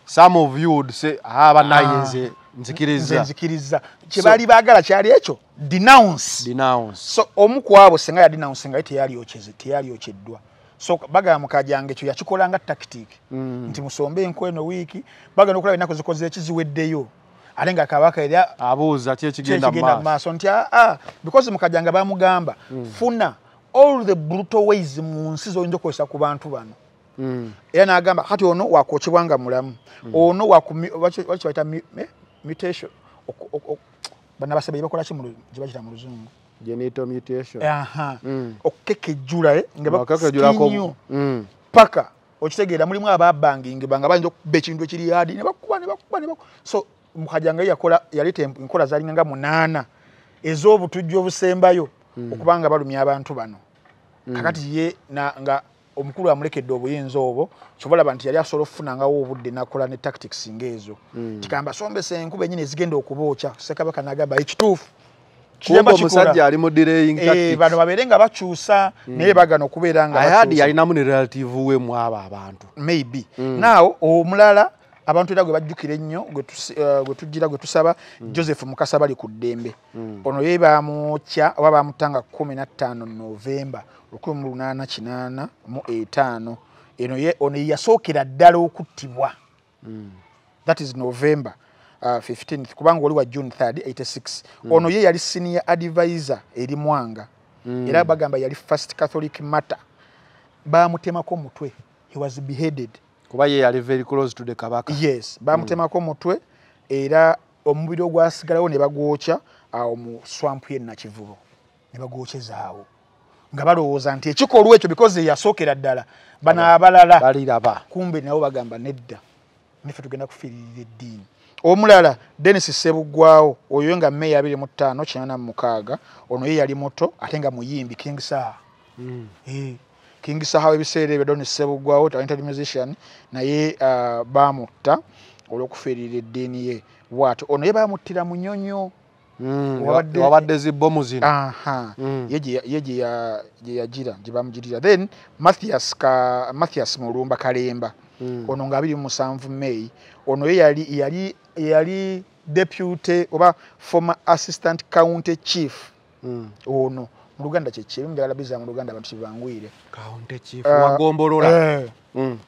some of you would say banaye nzikiriza kye baali baagala kyali ekyo denounce. So omu ku abo senga ya denounce nga teyalyokeddwa. So bagamba Mukajanga ekyo yakikolanga tactic nti musombe enku eno wiiki bagenda okulaba ennaku zikoze ekiziweddeyo ate nga kabaka era abuuza kyekigenda maaso nti because Mukajanga bamugamba funa all the brutal ways mu nsi zoyinza okukozesa ku bantu bano. Era n'agamba kati ono wakwokebwanga mulamu ono wakibayita mutation bannabasebe bakola ki gye bakita mu Luzungu genital mutation okukekejjula nga bakekejjulako paka okitegeera mulimu ababanging banga bayinza okuba ekintu ekiri yadi ne bakuba so Mukajanga yaleta enkola zalinganga 8 ez'obutujju obusembayo okubanga balumya abantu bano. Kakati ye nga omukulu amulekedde obuyinza obwo kyobalaba nti yali asobola okufunangawo obudde nakola ne tactics ng'ezo tikamba sombesa enkuba ennyini ezigenda okubookya. Ssekabaka n'agamba ekituufu omusajja ali mu delaying tactics bano babeere nga bakyusa naye bagana okubeera nga ayadi yalinamu ne relative we mu abo abantu maybe. Now omulala abantu era gwe bajjukira ennyo gwe tusaba Joseph Mukasa bali ku ddembe ono ye bamwokya oba bamutanga 15 Novemba 1885 ono yasookera ddala okuttibwa that is November 15th kubanga oli wa June 3rd 86 ono ye yali senior advisor eri Mwanga era bagamba yali first Catholic martyr bamutemako mutwe he was beheaded kuba ye yali very close to the kabaka. Yes bamutemako mutwe era omubiri ogwasigalawo ne bagwokya awo mu swamp ye Nakivubo ne bagwokyezaawo nga balowooza nti ekikolwa ekyo because yasookera ddala bana abalala baliraba kumbe nabo bagamba nedda niffe tugenda kufiirira eddiini. Omulala Dennis Sebuggwawo oyo nga May 25 96 ono ye yali muto ate nga muyimbi King Sir King Sahawe ebiseera ebyo Don Sebugwawo talented musician naye bamutta olw'okufiirira eddiini ye bw'atyo ono ye bamuttira Munyonyo wabadde zibbomu zino ye gye yagira gye bamugirira then Mathias Mulumba Kalemba ono nga 27 May ono ye yali deputy oba former assistant county chief ono mu Luganda kye mbala biza mu Luganda abantu bangwire county chief wa Gombolola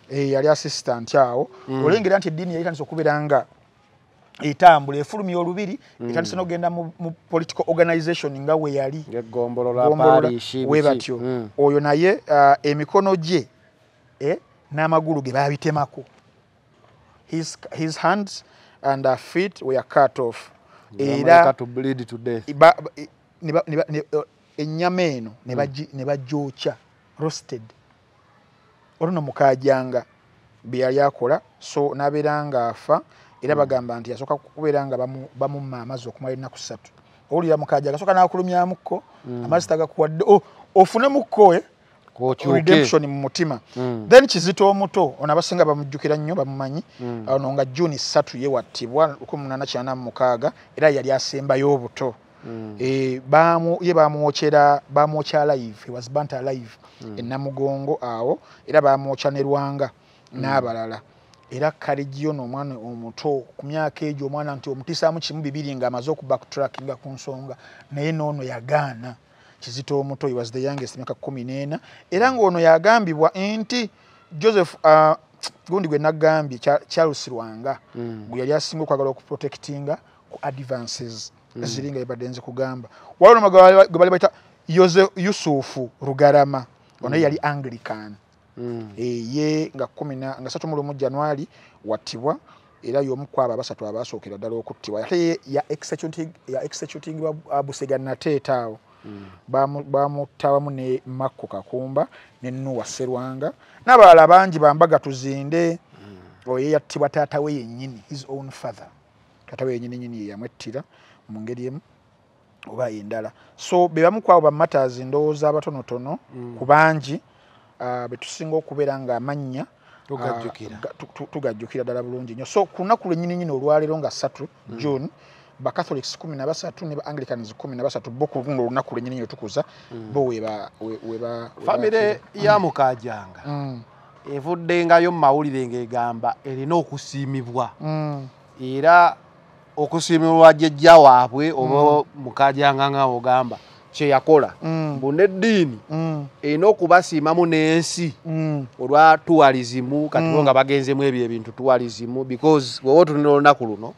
yali assistant awo olengera nti eddiini yali tandise okubeera nga etambula efulumya olubiri etandise n'ogenda mu political organization nga we yali Gombolola parish we batyo oyo naye emikono gye n'amagulu ge babitemako his hands and feet were cut off era to bleed to death ennyama eno ne bagyokya roasted olwo mukajanga bye yali akola so n'abeera nga afa era bagamba nti yasooka kubeera nga bamumma amazzi okumala ennaku 3 owulira mukajanga asooka n'akulumyamukko amazzi tagakuwadde ofunemukko redemption mu mutima then Kizito omuto ono abasinga bamujjukira nnyo bamumanyi ono nga June 3 ye wattibwa 1896 era yali asembayo obuto bamwokya live, he was burnt alive in Namugongo awo era bamwokya ne Lwanga n'abalala era Kaligio n'omwana omuto ku myaka egyo omwana nti omutisaamu kimu bibiri nga amaze okubacktrackinga ku nsonga naye n'ono yagaana Kizito omuto he was the youngest myaka 14 era ng'ono yagambibwa nti Joseph gundi gwe nagambye Charles Lwanga gwe yali asinga okwagala okuprotectinga ku advances ziringa ebadenze kugamba waliwo gwe bali bayita Yusufu Rugarama ono yali Anglican ye nga 3 January wattibwa era y'omu kwabo abasatu abasookera ddala okuttibwa ya executing Busega Nateeta awo bamutawamu ne Makko Kakumba ne Nuwa Serwanga n'abalala bangi bambaga tuzinde oyo yattibwa taata we yennyini his own father taata we yennyini yamwettira mu ngeri emu oba endala so be bamu kwabo bamatters ndowooza abatonotono ku bangi betusinga okubeera nga amannya tugajjukira ddala bulungi nnyo so ku lunaku lwennyini olwaleero nga 3 June ba Catholics 13 ne ba Anglicans 13 bo ku lunaku lwennyini otukuza bo weba family ya Mukajanga evuddengayo mu mawulire ng'egamba erina okusiimibwa era okusiimibwa jjajja waabwe oba Mukajanga nga ogamba kye yakola mbu n'eddiini erina okubasiimamu n'ensi olwa tourism kati nga bagenzemu ebyo ebintu tourism because wowe tulina olunaku luno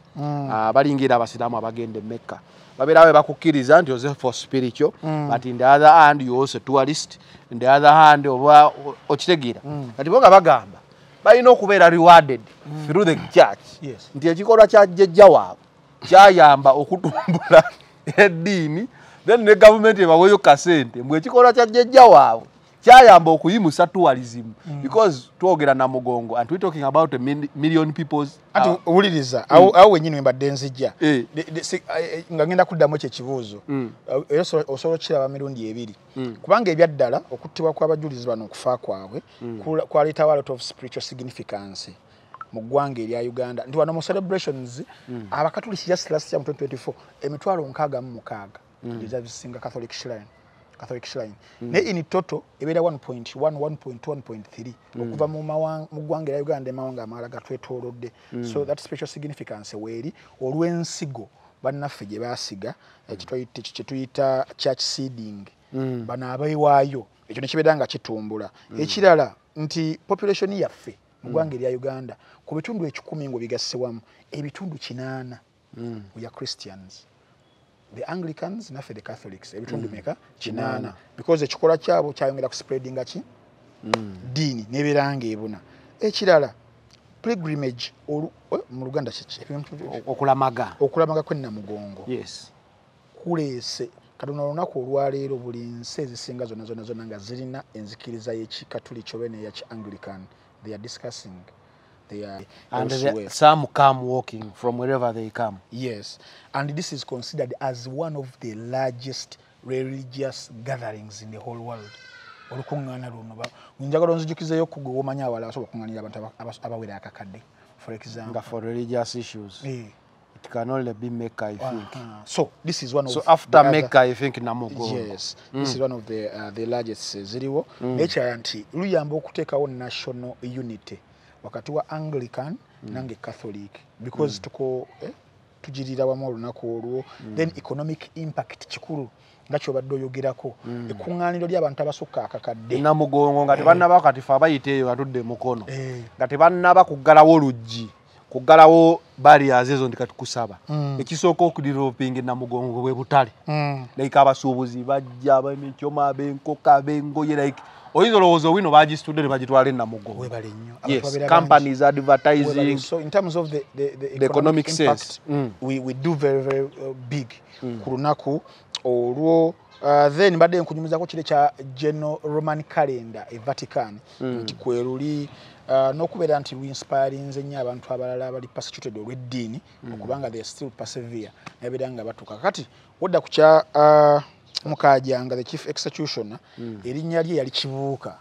balingira abasiraamu abagenda e Mecca babeerawe bakukkiriza nti oze for spiritual but in the other hand you also tourist in the other hand oba okitegeera kati bo nga bagamba balina okubeera rewarded through the church nti ekikolwa kya jjajja waabwe kyayamba okutumbula eddiini then ne government ebaweyo kasente mbwe ekikolwa kya jjajja waabwe kyayamba okuyimusa tourism because twogera Namugongo and we talking about a million people ati owuliriza awo wenyini mbadde nzijja nga ngenda kuddamu ekyo ekibuuzo era osobola okiraba mirundi 2 kubanga ebyaddala okuttibwa kw'abajulizi bano okufa kwabwe kwaleetawo a lot of spiritual significance mu ggwanga erya Uganda nti wano mu celebrations abakatoliki just last year mu 2024 emitwalo 66 zisinga Catholic Shrine ne in total ebeera 1.1 1.2 1.3 okuva mu ggwanga erya Uganda emawanga amalala gatwetoolodde so that special significance weeri olw'ensigo bannaffe gye baasiga kye tuyita church seeding bano abeewaayo ekyo ne kibeera nga kitumbula ekirala nti population yaffe mu ggwanga erya Uganda ku bitundu 10 ngo bigassibwamu ebitundu 8 we are Christians. The Anglicans na the Catholics ebitundu meka 8 because ekikola kyabo kyayongera ku spreading ki dini neberanga ebuna ekirala pilgrimage mu Luganda okulamaga kwenna mugongo kuleese kaduna lunaku olwaleero buli nsi ezisinga zonna nga zirina enzikiriza y'ekikatuliki oba n'eyaki Anglican they are discussing. And some come walking from wherever they come. Yes, and this is considered as one of the largest religious gatherings in the whole world. olukuŋŋaana luno njagala onzijukizeeyo ku gwe womanya awala abasobola okuŋŋaanira abantu abawera akakadde for example for religious issues it can only be Mecca, I think. So this is one of after Mecca, I think Namugongo. Yes, this is one of the largest ziriwo. Nature nti luyamba okuteekawo national unity wakati wa Anglican nange Catholic because tuko tujirira wamu olunaku olwo then economic impact kikulu nga kyobadde oyogerako ekkuŋŋaaniro ly'abantu abasukka akakadde Namugongo nga tebannaba katifa abayiteeyo atudde mukono nga tebannaba kuggalawo oluggi kuggalawo barriers ezo ndi kati kusaba ekisooka okudeveloping Namugongo bwe butale like abasuubuzi bajja b'emikyoma b'enkoka b'engoye like oyinza olowooza wino bagisitudde ne bagitwala Namugongo webale nnyo yes companies advertising so in terms of the economic sense we do very big ku lunaku olwo then mbadde nkunyumizako kire kya General Roman calendar e Vatican nti kweruli n'okubeera nti lwinspirinze nnyo abantu abalala abali persecuted olw'eddiini okubanga they still persevere nabeera nga batuuka kati wadda ku kya Mukaajanga the chief executioner erinnya lye yali Kibuuka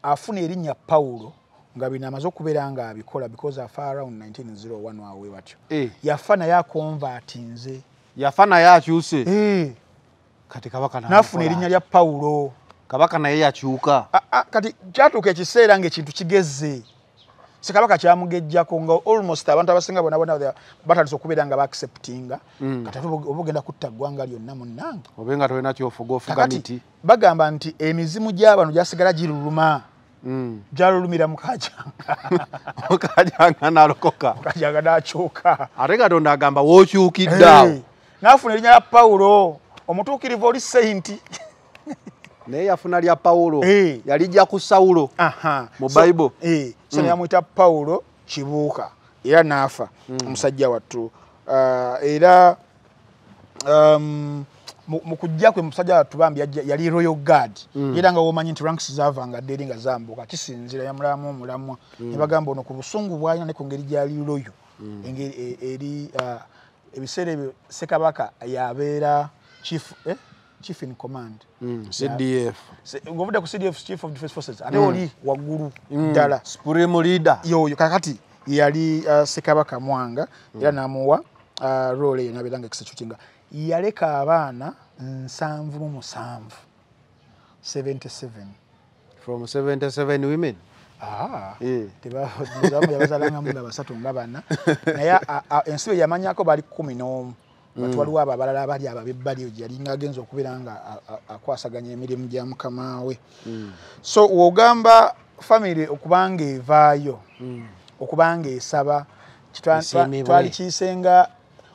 afuna erinnya Paulo nga bino amaze okubeera nga abikola because afa around 1901 wawe watyo yafa naye akonvatinze yafa naye akyuse kati kabaka n'afuna erinnya lya Paulo kabaka naye yakyuka kati kyatuuka ekiseera ng'ekintu kigezze Sekabaka kyamugejjako nga almost abantu abasinga bona batandise okubeera nga baacceptinga kati obugenda kutta ggwanga lyonna munnange obenga tolina kyofuga ofuganiti bagamba nti emizimu gy'abantu gyasigala giruluma gyalulumira Mukaajanga n'alokoka Mukaajanga n'akyuka ate Katonda agamba wookyukidde awo n'afuna erinnya lya Pawulo omutuukirivu oli sainti naye yafuna lya Paulo yalijja ku Sawulo mu Bible so yamuyita Paulo Kibuuka era n'afa omusajja wattu era mu kujja kwe musajja wattu bambi yali Royal Guard era nga womanyi nti ranks zaavanga dderi nga zambuka kisinzira yamulamu omulamwa ne bagamba ono ku busungu bwalina ne ku ngeri gyali loyo engeri eri ebiseera ebyo Ssekabaka yabeera chief in command CDF ngovuda ku CDF chief of defense forces ate oli waggulu ddala supreme leader yoyo kakati yali Ssekabaka Mwanga era namuwa role y'abeera nga executinga yaleka abaana 77 from 77 women tebazamu yabazalanga mu basatu nga bana naye ensibe yamanyako bali 11 bati waliwo abo abalala abali ababebbali yalinga agenza okubeera nga akwasaganya emirimu gya mukama we so wogamba family okubanga evaayo okubanga esaba twali kisenga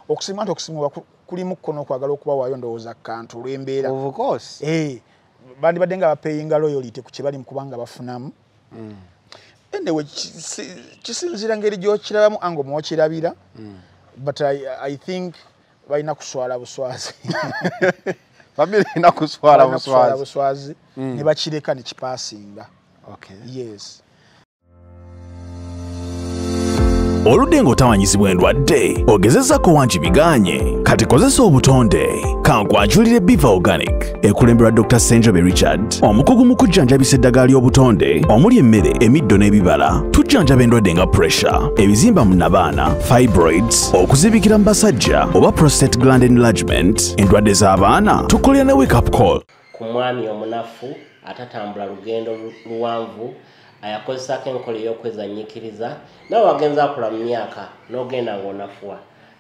okusimba nti okusimibwa kulimu kkono okwagala okubawaayo ndowooza kantu olw'embeera of course bandibadde nga bapeyinga loyalty ku kye bali mu kubanga bafunamu anyway kisinzira ngeri gy'okirabamu ango mwokirabira but I think balina kuswala buswazi family ina kuswala buswazi ne bakireka ne kipaasinga yes oludde ng'otawanyizibwa endwadde ogezezako wangi biganye kati kozesa obutonde kankwanjulire Biva Organic ekulembera Dr. Senjobe Richard omukugu mu kujjanjabisa eddagala ly'obutonde omuli emmere emiddo n'ebibala tujjanjaba endwadde nga pressure ebizimba mu nabaana fibroids okuzibikira mu basajja oba prostate gland enlargement endwadde z'abaana tukolera ne wake up call ku mwami omunafu atatambula lugendo luwanvu ayakozesako enkola ey'okwezannyikiriza nawe wagenza akula mu myaka n'ogenda ng'onafuwa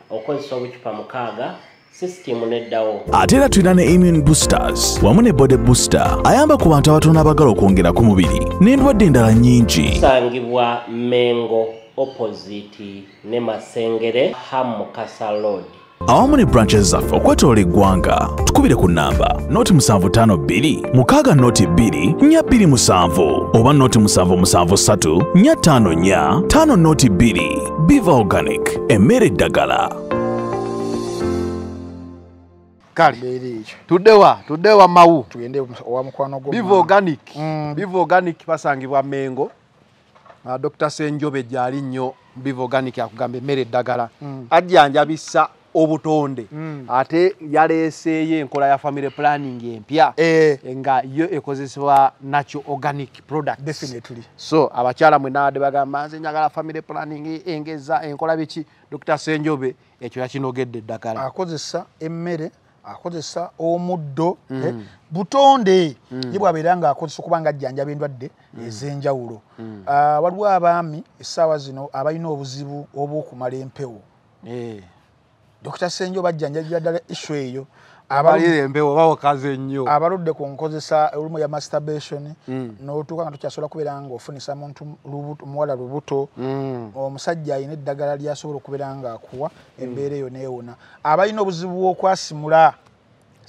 okozesa obucupa 6 sisitimu neddawo ate era tulina ne immune boosters wamu ne body booster ayamba ku bantu abatono abagala okwongera ku mubiri n'endwadde endala nnyingi tusangibwa Mengo opposite ne Masengere Hamukasa Road awamu ne branches zaffe okwetoola eggwanga tukubire ku namba noti 752 6 noti 2 427 oba noti 773 454 5 noti 2 Biva Organic emmere eddagala kale tuddewa mawu tugende owa mukwano gwo Biva Organic basangibwa Mengo Dr. Senjobe gyali nnyo Biva Organic akugamba emmere eddagala ajjanjabisa obutonde ate yaleeseeyo enkola ya family planning empya nga yo ekozesebwa natural organic products. Definitely. So abakyala mwe nawadde bagamba nze njagala family planning engeza enkola biki Dr. Ssenjobe ekyo yakinogedde eddagala. Akozesa emmere, akozesa omuddo, butonde ye bwabeera nga akozesa okuba nga ajjanjaba endwadde ez'enjawulo. Waliwo abaami essaawa zino abalina obuzibu obw'okumala empewo. Dr. Ssenjobe ajjanjabira ddala issue eyo. Abalira empewo bawakaze nnyo. Abaludde ku nkozesa olumu ya masturbation n'otuuka nga tokyasobola kubeera nga ofunisa muntu muwala lubuto, omusajja alina eddagala lyasobola okubeera nga akuwa embeera eyo neewona. Abalina obuzibu bw'okwasimula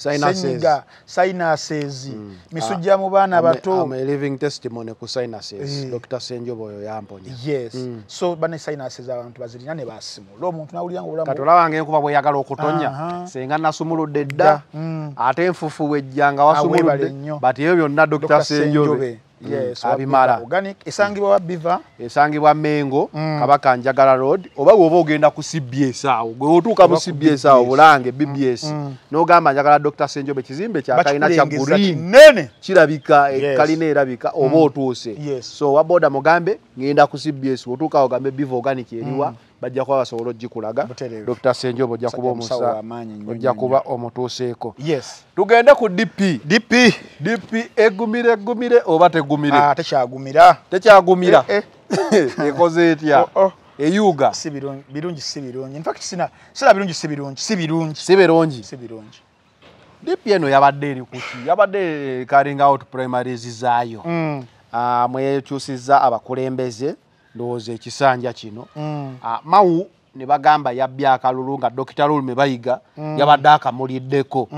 senyiga sinuses misujja mu baana bato. I'm a living testimony ku sinuses. Dr. Ssenjobe oyo yamponya. Yes. So bane sinuses abantu bazirina ne basimula. Omuntu nawulira ngo kati olaba ng'enkuba bwe yagala okutonya senga nasumuludde dda ate enfufu wejjanga wasumuludde but ebyo byonna Dr. Ssenjobe abimala. Organic esangibwa wa Biva, esangibwa Mengo Kabaka Njagala Road. Oba woba ogenda ku CBS awo gwe otuuka mu CBS awo Bulange BBS n'ogamba njagala Dr. Ssenjobe kizimbe kya kalina kya green kirabika kalina erabika oba otuuse. So waboda mugambe ngenda ku CBS otuuka ogambe Biva Organic eriwa bajja kuba basobola ogikulaga. Dr. Ssenjobe ojja kuba omusa ojja kuba omutuuseeko. Yes. Tugende ku DP egumire oba tegumire? Tekyagumira. Ekoze etya? Eyuga. Birungi si birungi. In fact sina birungi si birungi. DP eno yabadde eri kuki? Yabadde carrying out primaries zaayo. Mwekyusizza abakulembeze ndowooza ekisanja kino. Mawu ne bagamba yabbya akalulu nga Dr. Lulme Bayiga yabadde akamuliddeko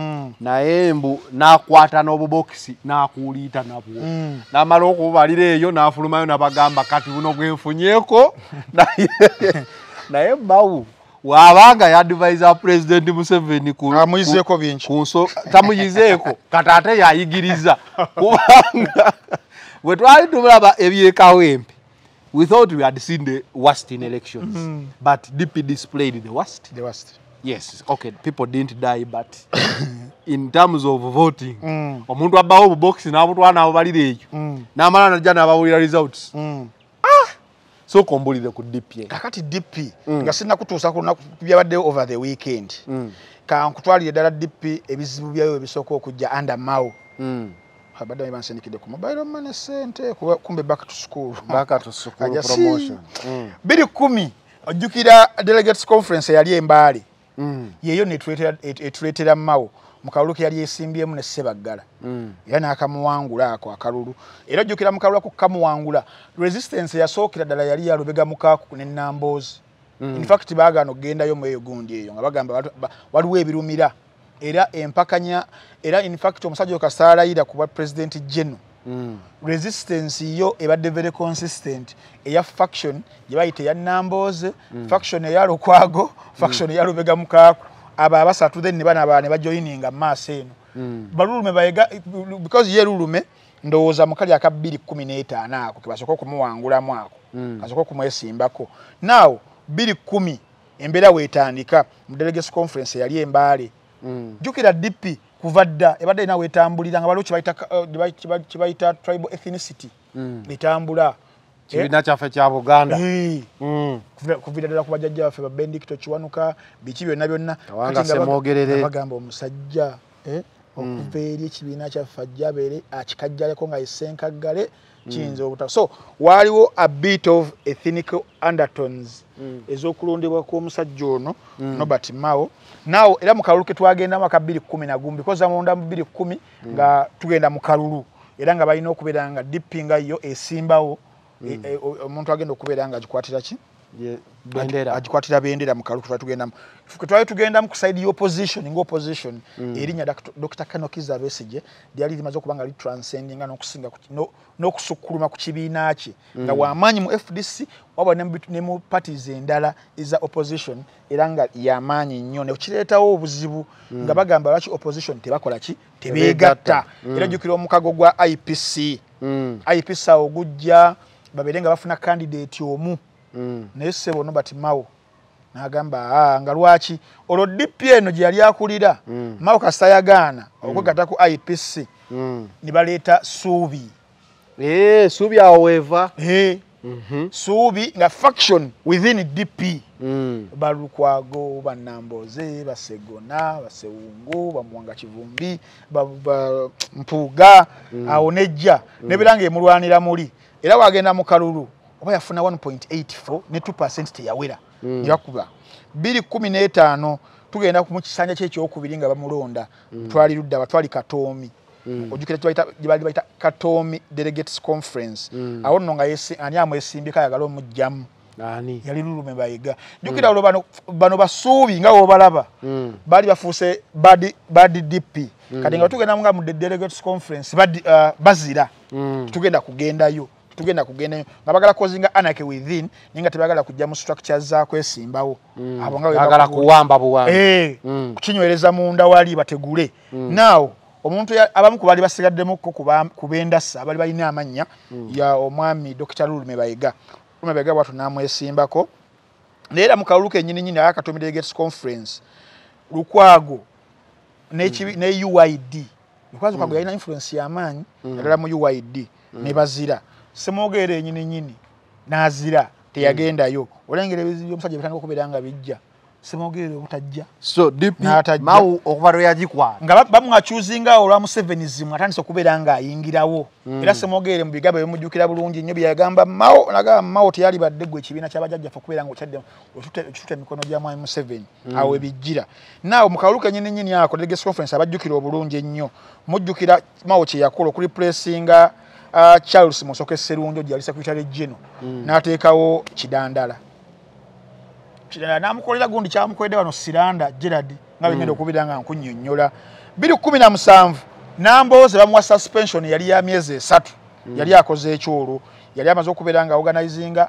naye mbu n'akwata n'obubokisi n'akuuliita nabwo n'amala okubalira eyo n'afulumayo n'abagamba kati buno bwenfunyeeko naye Mawu wabanga yadvisor President Museveni amuyizeeko bingi tamuyizeeko kati ate yayigiriza kubanga bwe twali tumulaba ebyekawempe. We thought we had seen the worst in elections, but DP displayed the worst. Yes, okay, people didn't die, but in terms of voting, omuntu abawo obubox n'abutwana abo balira ekyo n'amala najja n'abawulira results. So kombulire ku DP. Kakati DP nga sinna kutuusa ku byabadde over the weekend. Ka nkutwalire ddala DP ebizibu byayo ebisooka okujja under Mao. Abadde bansindikidde ku mobile money center kumbe back to school promotion. 2010 ojjukira delegates conference yali Embaale. Yeyo netweetera Mao mukalulu ke yali esimbyemu ne Ssebaggala. Era n'akamuwangula ako akalulu. Era ojjukira mukalulu ku kamuwangula resistance yasookera ddala yali ya Lubega Mukaku ne Namboozi. In fact baagaano gendayo mu eyo gundi eyo nga bagamba waliwo ebirumira. Era empakanya era in fact omusajja okasalayira kuba president General. Resistance yo ebadde very consistent eya faction yebayite ya Nambooze, faction eya Lukwago, faction eya Lubega Mukaku. Aba abasatu then ne bana bane bajoininga maaso eno. Balulume bayega because ye lulume ndowooza mukali aka 2015 ako kibasoko kumuwangulamu ako. Kasoko kumwesimbako. Now 2010 embeera weetandika mu delegates conference yali Embaale. Jukira DP kuvadda ebadde nawe etambulira nga balo kibayita tribal ethnicity litambula kibina kyaffe kya Buganda kuvira ddala kubajjajja baffe Benedicto Kiwanuka biki byonna bagamba omusajja okuva eri ekibiina kyaffe ajja abeere akikajjaleko nga yesenkaggale kiyinza obuta. So waliwo a bit of ethnic undertones ez'okulondebwa kw'omusajja ono Norbert Mao. Now era mu kalulu ke twagenda mu 2010 because amunda mu 2010 nga tugenda mu kalulu era nga balina okubeera nga DP nga yo esimbawo omuntu agenda okubeera nga agikwatira ki bendera agikwatira bendera mu kalulu twali tugenda mu side y'opposition ng'opposition erinnya Dr. Kanokiza Besigye lyali limaze okuba nga litranscendinga n'okusinga n'okusukkuluma ku kibiina kye nga w'amaanyi mu FDC waba ne mu parties endala eza opposition era nga y'amaanyi nnyo ne kireetawo obuzibu nga bagamba lwaki opposition tebakola ki tebeegatta. Era jjukira omukago gwa IPC awo ogujja babeere nga bafuna candidate omu naye ssebo Norbert Mao n'agamba nga lwaki olwo DP eno gye yali akulira Mao Kasayagaana okwegatta ku IPC ne baleeta Suubi Suubi awo weeva Suubi nga faction within DP Balukwago Banamboze Basegona Basewungu Bamuwanga Kivumbi Mpuuga awo nejja nebiranga emulwanira muli era wagenda mu kalulu oba yafuna 1.84 ne 2% teyawera yakuba 2015 tugenda ku kisanja ky'ekyokubiri nga bamulonda twali ludda batwali Katoomi ojukira twaita baita Katoomi Delegates Conference awo nno nga ani amwesimbika yagala omujjamu nani yali Lulume Bayiga jukira olwo bano Basuubi nga obalaba bali bafuuse bad DP kati nga tugenda nga mu Delegates Conference bazira tugenda kugendayo nga bagala kozinga anarchy within ninga tebagala kujja mu structures za kwesimbawo abo nga bagala kuwamba buwamba kukinywereza munda wali bategule now omuntu abamu ku bali basigaddemu kubenda sa bali balina amanya ya omwami Dr. Lulume Bayiga watu namwesimbako neera mu kaluluke nyini ya Katoomi Delegates Conference Lukwago ne UID Lukwago kwago yalina influence ya maanyi yalala mu UID ne bazira semogere nyini nazira teyagendayo olengere ebizibu omusajja bitandika okubeeranga bijja semogere obutajja so DP Mao okuva lwe yagikwa nga bamwachuzinga olwa Musevenism atandise okubeeranga ayingirawo era semogere mu bigambo ebimujjukira bulungi nnyo byagamba Mao teyali badde gwe ekibiina ky'abajjajjaffe okubeeranga okyadde okituta emikono gya Mwami Museveni awo ebijjira naawe mu kaluluke nyini ako Delegates Conference abajjukira obulungi ennyo mujjukira Mao kye yakola okureplacinga Charles Musoke Sserunjo yali Secretary General n'ateekawo Kidandala namukolera gundi kyamukolera wano Siranda Gerard nga bigenda okubiranga nkunnyonnyola 2017 Nambooze bamuwa suspension yali ya myezi 3 yali akoze ekyolo yali amaze okubeeranga organizinga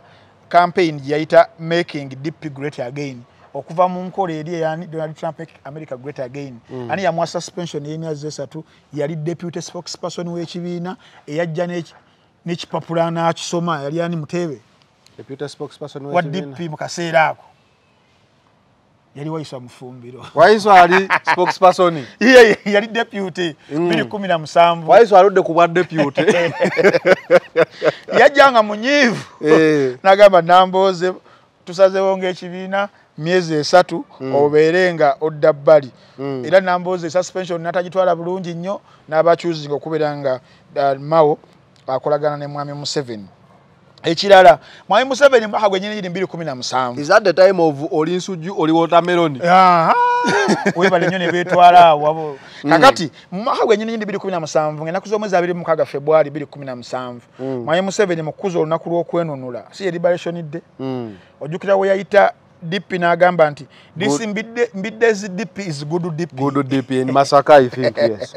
campaign yayita Making DP Great Again okuva mu nkola eri yani Donald Trump America Great Again ani yamuwa suspension y'emyezi 3 yali deputy spokesperson w'ekibiina eyajja n'ekipapula n'akisoma yali ani Mutebe deputy spokesperson wa DP mu kaseera ako yali Waiswa Mufumbiro Waiswa ali spokesperson yali deputy 2017 Waiswa aludde ku bwa deputy yajjanga munyivu nagamba Nambooze tusazeewo ng'ekibiina myezi 3 obeerenga odda bbali era Nambooze suspension natagitwala bulungi nnyo n'abakyuzinga okubeeranga Mao akolagana ne Mwami Museveni ekirala Mwami Museveni mwaka gwennyini 2017 is that the time of olinsuju oli watermelon webale nnyo ne beetwala awo kakati mwaka gwennyini 2017 ng'ennaku z'omwezi 26 February 2017 Mwami Museveni mu kkuza olunaku lw'okwenunula si liberation day ojjukira we yayita DP n'agamba nti this Mbidezi DP is good DP in Masaka I think yes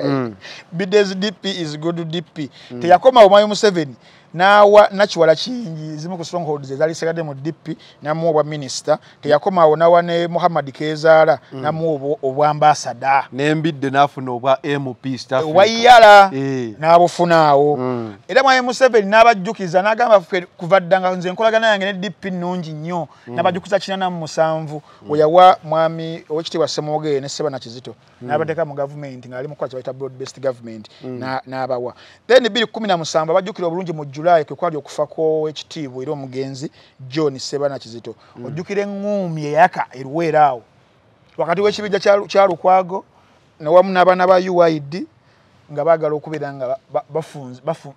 Mbidezi DP is good DP teyakoma Mwami Museveni nawa nachiwala kingi zimu ku strongholds ezali sigadde mu DP namuwa bwa minister teyakoma awo nawa ne Muhammad Kezaala namuwa obwambassador nembidde nafuna obwa MP staff wayala n'abufunaawo era Mwami Museveni n'abajjukiza n'agamba kuva ddanga nze nkolagana yange ne DP nnungi nnyo n'abajjukiza 47 we yawa mwami owekitiibwa Ssemwogere ne Ssebana Kizito n'abateeka mu government ng'ali mu kukola kye bayita broad based government n'abawa then 2017 abajjukira obulungi mu July kwe kwali okufa kw'owekitiibwa era omugenzi John Ssebana Kizito ojjukira eŋŋuumi eyaka eruweera awo wakati w'ekibijja kya Lukwago ne wamu n'abaana ba UID nga baagala okubeera nga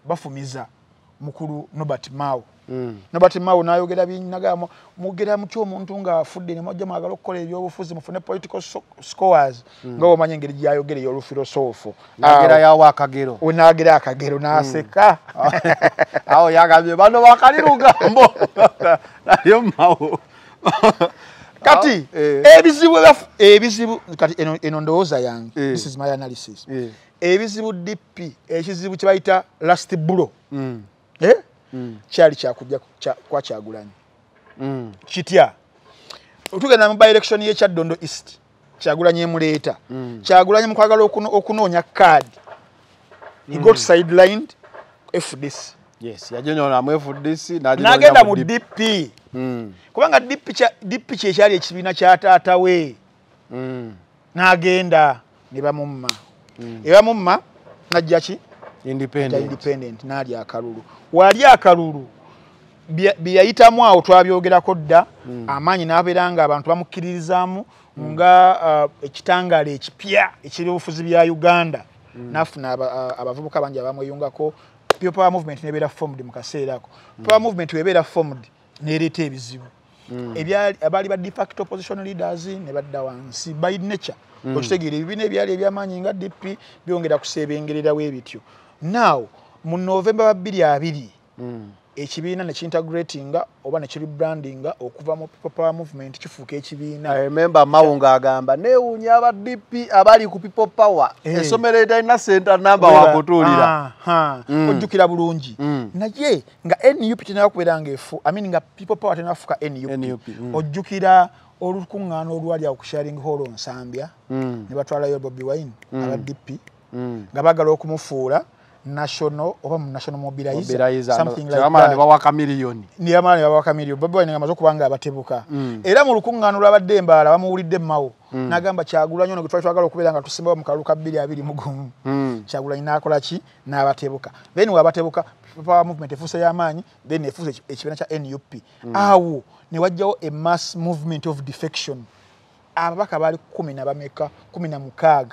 bafumiza mukulu Norbert Mao Norbert Mao n'ayogera binnagamo mugera mu ky'omuntu ng'afudde ne mwajja mwagala okukola ebyobufuzi mufune political scores nga omanyi engeri gy'ayogera ey'olufirosofo nagera yawo akagero n'agera akagero n'aseka awo yagambye bano bakalirugambo nayo Mao kati ebizibu kati eno ndowooza yange this is my analysis ebizibu DP ekizibu kye bayita last blow kyali kyakujja kwa Kyagulanyi kitya tugenda mu by election ye Kyaddondo East Kyagulanyi emuleeta Kyagulanyi mu kwagala okunoonya card he got sidelined FDC yes yajonyola mu FDC n'agenda mu DP kubanga DP kyekyali ekibiina kya taata we n'agenda ne bamumma ebamumma najja ki independent n'ali akalulu wali akalulu byayitamu awo twabyogerako dda amaanyi n'abeera nga abantu bamukkiririzaamu nga ekitangaala ekipya ekiryobufuzi bya Uganda nafuna abavubuka bangi abamweyungako People Power Movement nebeera formed mu kaseera ako Power Movement webeera formed neereeta ebizibu abaali ba de facto opposition leaders ne badda wansi by nature okitegeera ebibiina ebyali ebyamaanyi nga DP byongera kuseebengererawo ebityo now mu November 2020 ekibiina ne kintegratinga oba ne rebrandinga okuva mu People Power Movement kifuuka ekibiina. I remember Mawunga agamba neewuunya aba DP abali ku People Power essomero etalina center number wakutuulira. Ojjukira bulungi. Naye nga NUP tenaba kubeeranga efu nga People Power tenafuuka NUP. Ojjukira olukuŋŋaana olwali awo ku Sharing Hall Nsambya ne batwalayo Bobi Wine aba DP nga bagala okumufuula national mobilizer something like that. Bawaka million. Ni amani bawaka million. Bobi Wine ngamazo kubanga abatebuka. Era mu lukuŋŋaano lwabadde Mbaala bamuwulidde Mao. Nagamba Kyagulanyi ono gwe twagala okubeera nga tusimbawo mu kaluka 2020. Kyagulanyi n'akola ki n'abatebuka. Then wabatebuka Power Movement efuuse y'amaanyi then efuuse ekibiina kya NUP. Awo ne wajjawo a mass movement of defection. Ababaka baali 16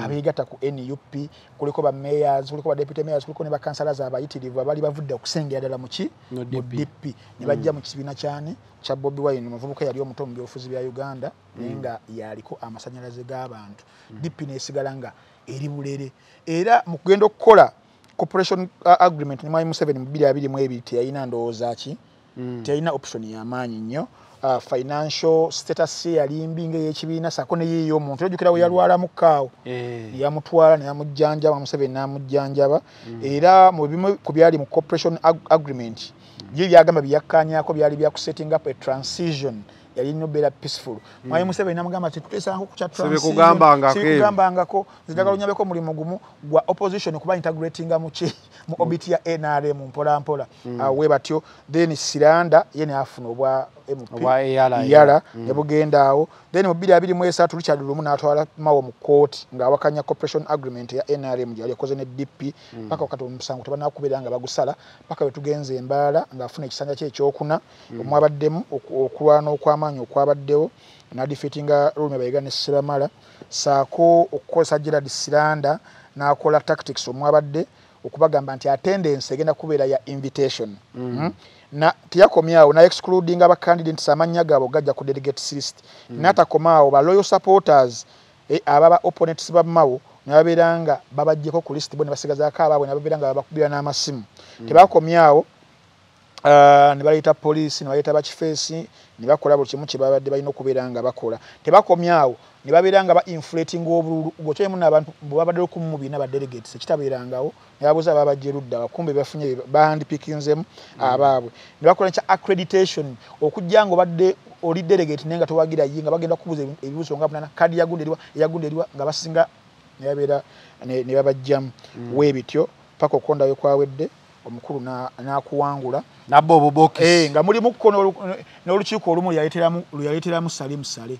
abeegatta ku NUP kuliko ba mayors kuliko ba deputy mayors kuliko ne ba councillors abayitirivu abali bavudde okusengera ddala mu DP ne bajja mu kibiina kyani kya Bobi Wine muvubuka yali omuto mu byobufuzi bya Uganda nga yaliko amasannyalaze g'abantu DP nesigala nga eri bulere era mu kugenda okukola cooperation agreement ne Mwai Museveni mu 2022 teyalina ndowooza ki teyalina option y'amaanyi nnyo financial status yalimbinga y'ekibiina sako ne yiyo omuntu ojjukira we yalwala mu kaawo yamutwala ne yamujjanjaba Museveni n'amujjanjaba era mu bimu ku byali mu cooperation agreement bye byagamba byakkaanyaako byali bya kusetting up a transition yali nobeera peaceful Mwai Museveni namugamba ati tuteesanko ku kya sikugambangako nzijagala onyabeko mulimu gumu gwa opposition kuba integratinga mu obiti ya NRM mpola mpola we batyo then Siranda yene afuna obwa MP yala ne bugenda awo then mu 2023 Richard Lumu n'atwala Mao mu court nga awakanya cooperation agreement ya NRM yali yakoze ne DP paka wakati omusango tebanakubeera nga bagusala paka wetugenze Mbaala nga afuna ekisanja kye ekyokuna omwabaddemu okulwana okw'amaanyi okwabaddewo na defeatinga Lulumya Bayiga ne Siramala saako okukozesa Gerald Siranda n'akola tactics omwabadde okubagamba nti attendance egenda kubeera ya invitation na tiyakomyawo na excluding aba candidates amanya gabo gajja ku delegate list natakomaawo ba loyal supporters ababa opponents ba Mao nababeranga babajjeko ku list bo ne basigazaako ababwe nababeranga babakubira n'amasimu tebakomyawo ne baleta police ne baleta bakifeesi ne bakola buli kimu kibabadde balina okubeera nga bakola tebakomyawo ne babeera nga ba inflating obululu gokyemu n'abantu babadde okumubiina ba delegates ekitabeerangawo ne babuuza babajja erudda bakumbe bafunye bahandpickingzemu abaabwe ne bakola kya accreditation okujja nga obadde oli delegate naye nga towagira ye nga bagenda kubuuza ebibuuzo nga bunana kadi yagunderirwa nga basinga ne babeera ne babajjamu weebityo paka okondayo kwawedde omukulu n'akuwangula nabbo obubokisi nga mulimu kko n'olukiiko olumu yaleeteramu Salim Saleh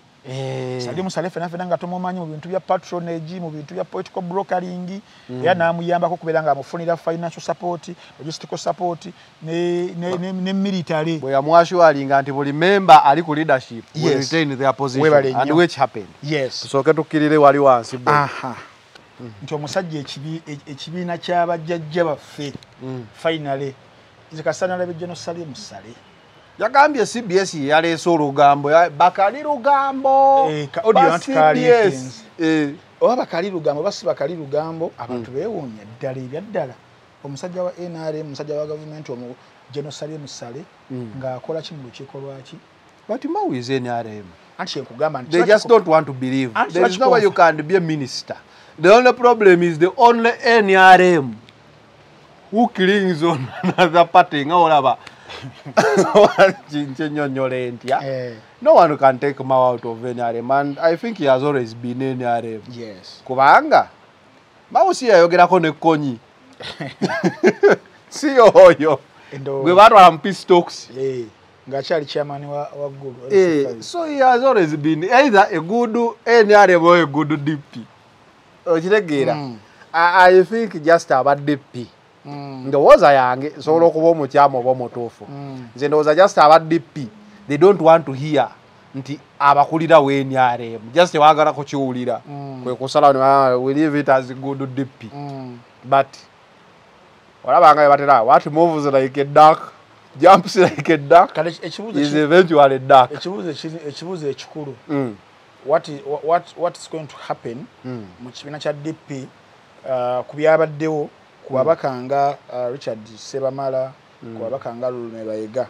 Salim Saleh fena nga tumumanyi mu bintu bya patronage mu bintu bya political brokering era n'amuyambako kubeera nga amufunira financial support logistical support ne military bwe yamwashwalinga nti buli member ali ku leadership will retain their position and which happened tusooke tukkirire wali wansi nti omusajja ekibiina ky'abajjajja baffe finally nzikasanala General Salim Saleh yagambye CBS yaleese olugambo bakali lugambo oba bakali lugambo basi bakali lugambo abantu beewuunya ddala ebyaddala omusajja wa NRM omusajja wa government General Salim Saleh ng'akola ki mu lukiiko lwaki but Mao is NRM anti nkugamba they just don't want to believe there is no way you can be a minister. The only problem is the only NRM who killings on another party. No one can take Mao out of NRM, and I think he has always been NRM. Yes. Kubanga Mao si ayogera ko ne konyi. Si oyo. Gwe batwala mu peace talks. ng'akyali chairman wa Gulu. So he has always been either a good NRM or a good DP. Okitegeera. I think just about DP. Ndowooza yange sobola okuba omukyama oba omutuufu. Nze ndowooza just about DP. They don't want to hear nti abakulira we NRM. Just wagala kukiwulira. Kwe kusala we leave it as good DP. But walabanga batera what moves like a duck jumps like a duck is eventually duck. Ekibuuzo ekikulu. What is going to happen mu kibiina kya DP ku byabaddewo ku babakanga Richard Sebamala ku babakanga Lulume Bayiga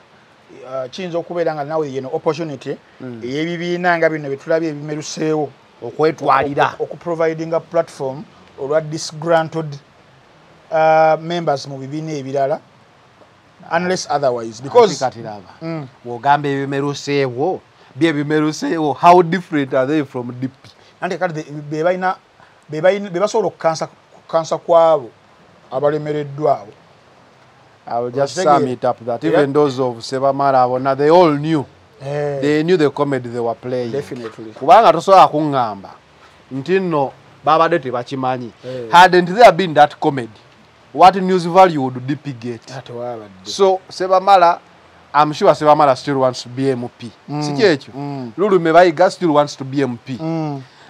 kiyinza okubeera nga nawe yeno opportunity ey'ebibiina nga bino betulabye ebimeruseewo okwetwalira okuprovidinga platform olwa disgruntled members mu bibiina ebirala unless otherwise because wogamba ebimeruseewo byebimeruseewo how different are they from DP ante kale bebasobola okukansa kwabo abalemereddwa abo. I will just sum it up that even those of Sebamala they all knew. They knew the comedy they were playing. Definitely. Kubanga tosobola kungamba nti nno babadde tebakimanyi. Hadn't there been that comedy, what news value would DP get? So Sebamala, I'm sure Sebamala still wants to be MP. Sikyekyo. Lulume Bayiga still wants to be MP.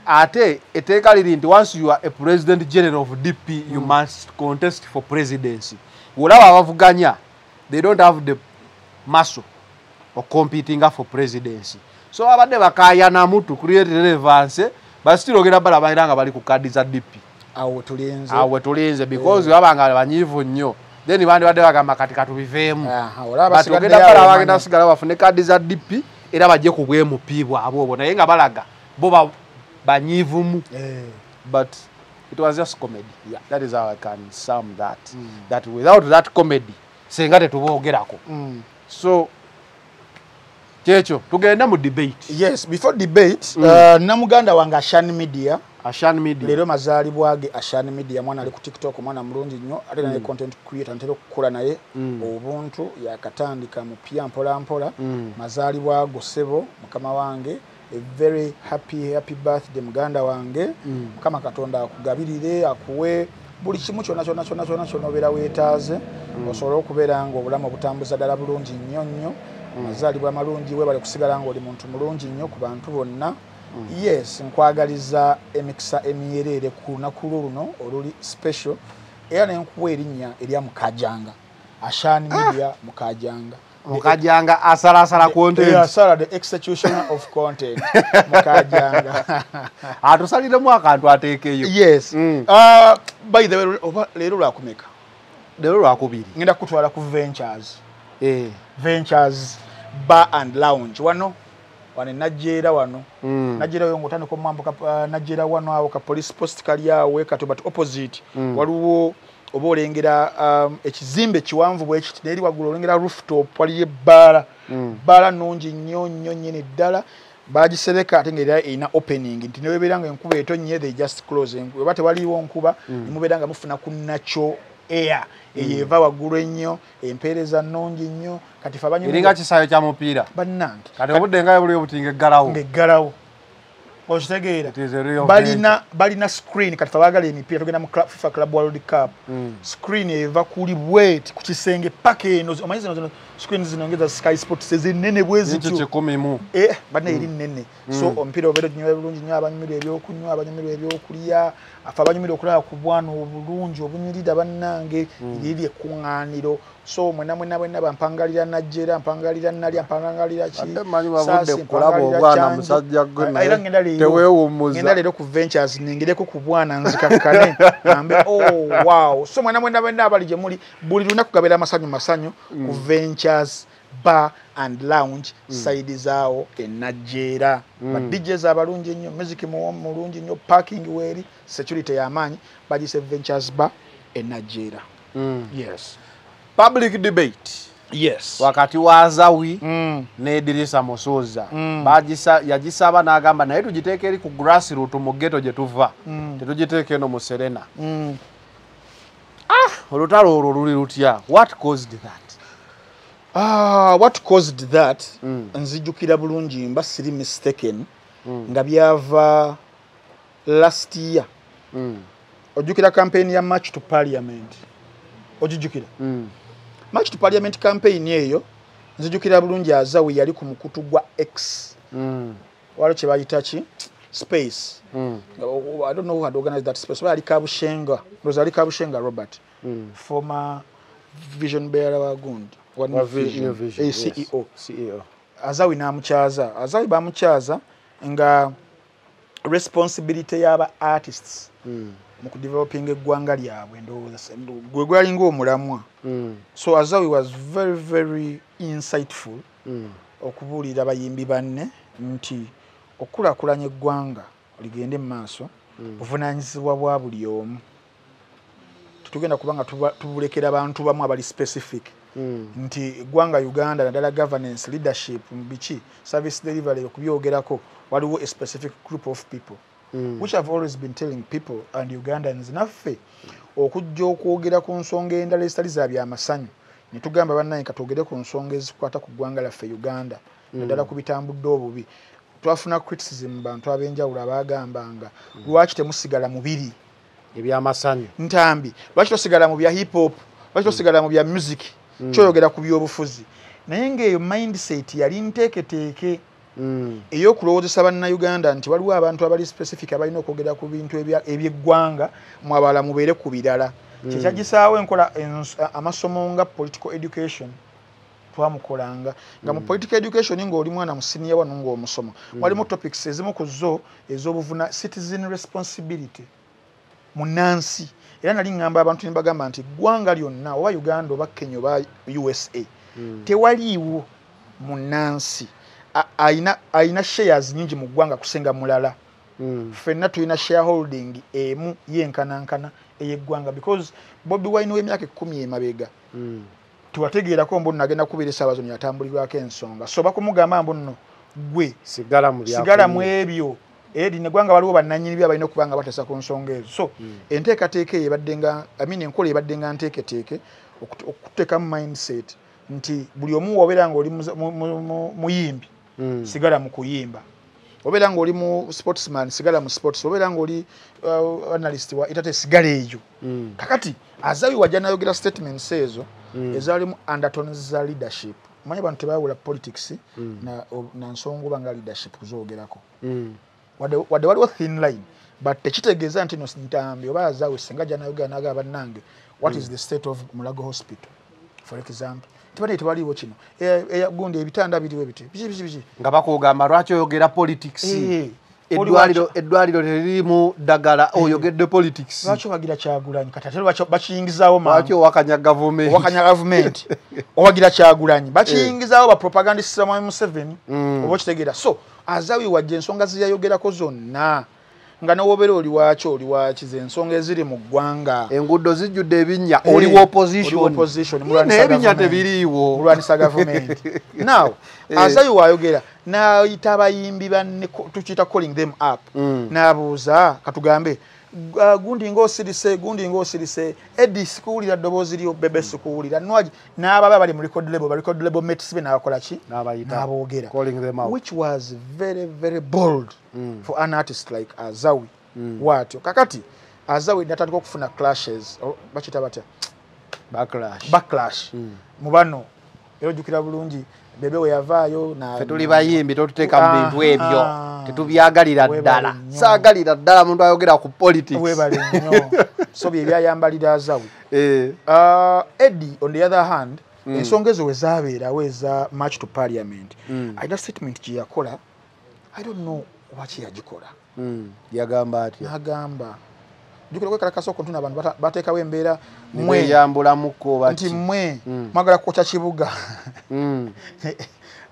Ate etekaliri nti once you are a president general of DP, you must contest for presidency. Whatever abavuganya, they don't have the muscle of competing for presidency. So abadde bakayana mutu create relevance, but still ogenda balabayiranga bali ku kadi za DP. Awo tulinze because abanga banyivu nnyo. Then bandi badde bagamba kati katubiveemu. Olaba sigenda balabagenda sigala bafune kadi za DP era bajje ku bw'MP bwabo naye nga balaga bo banyivumu. But it was just comedy. Yeah, that is how I can sum that. That without that comedy, senga tetubogerako. So, Checho, tugenda mu debate. Yes, before debate, namuganda wange Ashan Media. Lero mazaalibwa ge Ashan Media mwana ali ku TikTok mwana mulungi nnyo ate naye content creator ntero kukola naye obuntu yakatandika mu pya mpola mazaalibwa go sebo mukama wange. A very happy birthday muganda wange kama katonda akugabirire akuwe buli kimu kyonna kyonna weetaaze osobola okubeera nga obulamu obutambuza ddala bulungi nnyo mazaalibwa amalungi we bali kusigala nga oli muntu mulungi nnyo ku bantu bonna. Yes, nkwagaliza emikisa emiyerere ku lunaku luno oluli special era nenkuwa erinnya erya Mukajanga Ashan Media Mukajanga. Mukajanga asala content. Asala the executioner of content. Mukajanga. Atusaliremu akantu ateekeyo. Yes. By the way, lero lwakumeka. Lero lwakubiri. Ngenda kutwala ku Ventures. Ventures Bar and Lounge. Wano najera wano. Najera yo ngotane ko mambo najera wano awo ka police post kali yawe kato but opposite. Waliwo oba olengera ekizimbe kiwanvu bwe kiti neri wagulu olengera rooftop waliye bala nungi nnyo nyene ddala bagisereka ate ngera ina opening nti nebeeranga enkuba etonnye they just close enkuba bate waliwo nkuba nimubeeranga mufuna ku natural air eyeva wagulu ennyo empeereza nnungi nnyo kati fa banyu iringa kisayo kya mupiira bannange kati obudde nga buli obutinga eggalawo Oshitegeera balina screen kati fabagala emipiira tugenda mu FIFA Club World Cup screen eva kuli bwet ku kisenge pake eno omanyize no screen zinongeza Sky Sports zinene bwezi cyo bana eri nene so omupiira obero nnyo bulungi nnyo abanyumira ebyokunywa abanyumira ebyokulya afa abanyumira okulaba ku bwana obulungi obunyirira bannange iri ekkuŋŋaaniro so mwena bampangalira najjera mpangalira nali mpangalira ki sasa kulaba obwana musajja gwe ngenda lero ku Ventures ningereko ku bwana nzikakkane nambe wow so mwena abali gye muli buli lunaku gabera masanyu ku Ventures Bar and Lounge side zaawo enajjera ba DJs abalungi nnyo music mulungi nnyo parking weri security y'amaanyi bagise Ventures Bar enajjera. Yes. Public debate. Yes. Wakati wazawi ne Idrisa Musoza yagisaba n'agamba naye tugiteeke eri ku grassroots mu ghetto gye tuva tetugiteeke eno mu Serena. Olutalo olwo luli lutya. What caused that? What caused that? Nzijukira bulungi mba siri mistaken nga byava last year. Ojukira campaign ya March to Parliament. Ojujukira. March to Parliament campaign eyo nzijukira bulungi Azawi yali ku mukutu gwa X. Walo kye bayita ki? Space. I don't know who had organized that space. Wali Kabushenga. Rosali Kabushenga Robert. Former vision bearer wa Gundi. One vision. CEO. CEO. Azawi namukyaza. Azawi bamukyaza nga responsibility yaba artists. Mu developing eggwanga lyabwe ndowooza gwe gwali ng'omulamwa. So Azawi was very very insightful okubuulira abayimbi banne nti okulakulanya eggwanga ligende mu maaso buvunaanyizibwa bwa buli omu. Tetugenda kubanga tubulekera abantu bamu abali specific nti eggwanga Uganda naddala governance leadership biki service delivery okubyogerako waliwo a specific group of people which I've always been telling people and Ugandans naffe okujja okwogera ku nsonga endala ezitali za byamasanyu ne tugamba bannaye katwogere ku nsonga ezikwata ku ggwanga laffe Uganda naddala ku bitambudde obubi. Twafuna criticism bantu ab'enjawulo abaagambanga lwaki temusigala mu biri ebyamasanyu ntambi, lwaki tosigala mu bya hip hop, lwaki tosigala mu bya music kyoyogera ku by'obufuzi. Naye ng'eyo mindset yali nteeketeeke ey'okulowoozesa bannayuganda nti waliwo abantu abali specific abalina okwogera ku bintu eby'eggwanga mu abala mubeere ku birala. Kyekyagisaawo enkola amasomo nga political education twamukolanga nga mu political education ng'oli mwana musiniya wano ng'omusoma walimu topics ezimu ku zo ez'obuvuna citizen responsibility munansi. Era nali ngamba abantu nibagamba nti ggwanga lyonna oba Uganda oba Kenya oba USA tewaliiwo munansi aina shares nyingi mu ggwanga kusenga mulala. Ffenna tulina shareholding emu yenkanankana ey'eggwanga because Bobi Wine w'emyaka 10 emabega tuwategeerako mbu nagenda kubeera essaawa zino yatambulirwako ensonga so bakumugamba mbu nno gwe sigala mu ebyo lino eggwanga waliwo bannannyini byo abalina okubanga batesa ku nsonga ezo. So enteekateeka eyo ebadde nga enkola ebadde nga nteeketeeke okuteekamu mindset nti buli omu wobeera ng'oli muyimbi sigala mu kuyimba, obeera ng'oli mu sportsman sigala mu sports, obeera ng'oli analyst wa itate sigala eyo. Kakati Azawi wajja nayogera statements ezo ezalimu undertones za leadership. Manyi abantu tebawula politics na nsonga banga leadership kuzoogerako wadde waliwo thin line but tekitegeeza nti no ntambi oba Azawi singa jja nayogera naga bannange what is the state of Mulago Hospital for example tebaliiwo kino Gundi ebitanda biriwe biti biki nga bakugamba lwaki oyogera politics eddwaliro teririmu ddagala oyogedde politics lwaki owagira Kyagulanyi kati ate lwaki bakiyingizaawo lwaki owakanya government owagira Kyagulanyi bakiyingizaawo bapropagandist Samuel Museveni oba okitegeera. So Azawi wajja ensonga ziyayogerako zonna nga nowobeera oli waki ze ensonga eziri mu ggwanga enguudo zijjudde ebinnya oli opposition naye ebinnya tebiriiwo mulwanisa government. Now Azawi waayogera n'ayita abayimbi banne tukiyita calling them up n'abuuza katugambe Gundi ng'osirise Eddie sikuwulira ddoboozi lyo Bebe sikuwulira Nwaji n'ababa bali mu record label mates be n'abakola ki n'aboogera which was very very bold for an artist like Azawi. Watyo kakati Azawi natandika okufuna clashes bakita batya backlash mu bano era ojjukira bulungi Bebe we yavaayo ffe tuli bayimbi totuteeka mu bintu ebyo tetubyagalira ddala saagalira ddala muntu ayogera ku politics webale nnyo so bye byayambalira Azawi. Eddie on the other hand ensonga ezo we zaabeerawo eza March to Parliament ayina statement gye yakola I don't know waki yagikola yagamba atya nagamba jukira kwekalakasa okuntuna abantu bateekawo embeera mwe yambulamuko bati nti mwe mwagala kwokya kibuga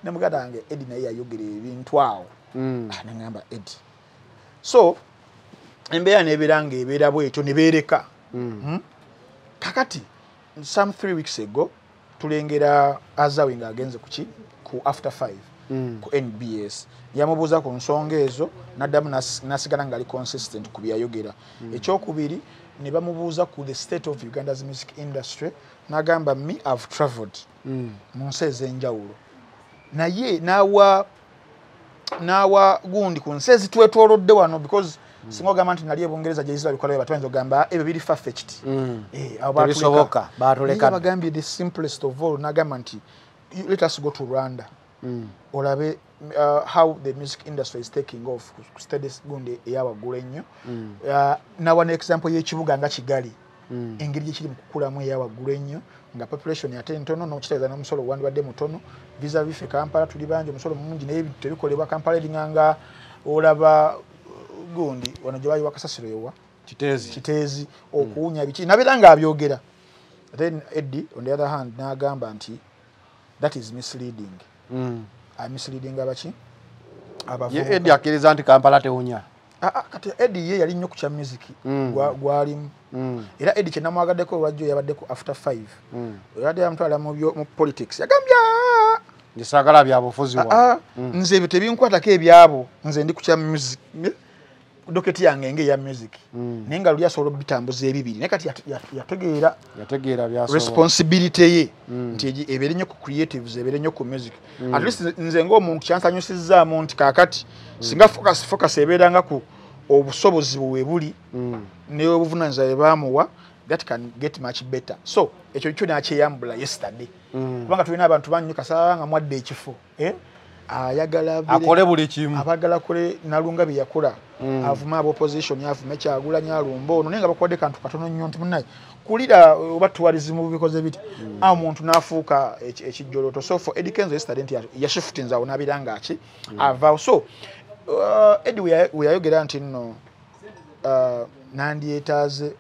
ne muganda wange Eddie naye yayogera ebintu awo nengamba Eddie so embeera nebeera ng'ebeera bwetyo ne beereka kakati some 3 weeks ago tulengera Azawi ng'agenze ku after 5 ku NBS yamubuuza ku nsonga ezo naddamu nasigala ng'ali consistent ku byayogera. Ekyokubiri ne bamubuuza ku the state of Uganda's music industry n'agamba me I've travelled mu nsi ez'enjawulo naye n'awa gundi ku nsi ezitwetoolodde wano because singa ogamba nti nali ebungereza gye Israel bikola batwanza ogamba ebyo biri far-fetched tebisoboka baatuleka bagambye the simplest of all n'agamba nti let us go to Rwanda olabe how the music industry is taking off ku studies gundi eyawaggulu ennyo nawa ne example y'ekibuga nga Kigali engeri gyekiri mu kukulamu eyawaggulu ennyo nga population ate ntono n'okitegeeza n'omusolo wandibadde mutono vis-a-vis ffe Kampala tuli bangi omusolo mungi naye ebintu tebikolebwa Kampala eringanga olaba gundi wano gye bayiwa kasasiro yowa kiteezi okuwunya biki nabeera nga abyogera then Eddie on the other hand n'agamba nti that is misleading misleading abaki abavubuka Eddie akkiriza nti Kampala tewunya kati Eddie ye yali nnyo ku kya music gwalimu era Eddie kye namwagaddeko olwajjo yabaddeko after 5 yabadde yamutwala mu politics yagambya ngisagala byabufuzi nze ebyo tebinkwatako ebyabo nze ndi ku kya music doketi yange ng'eya music naye nga luli asobola obitambuza ebibiri naye kati yategeera responsibility ye nti ebeere nnyo ku creatives ebeere nnyo ku music at least nze ng'omuntu kyansanyusizzaamu nti kaakati singa focus ebeeranga ku obusobozi bwe buli n'obuvunaanyizibwa bwe baamuwa that can get much better so ekyo kyo nakyeyambula yesterday kubanga tulina abantu bangi kasaba nga mwadde ekifo ayagala akole buli kimu abagala kole nalunga bye yakola avuma abo opposition avuma Kyagula nyalumba ono nenga bakodde kantu katono nnyo nti munayi kulira oba tourism bikoze biti omuntu nafuuka ekijjoloto so for Eddie Kenzo yesterday ya shifting zawo nabiranga aki ava so Eddie we ayogera nti nno nandyetaaze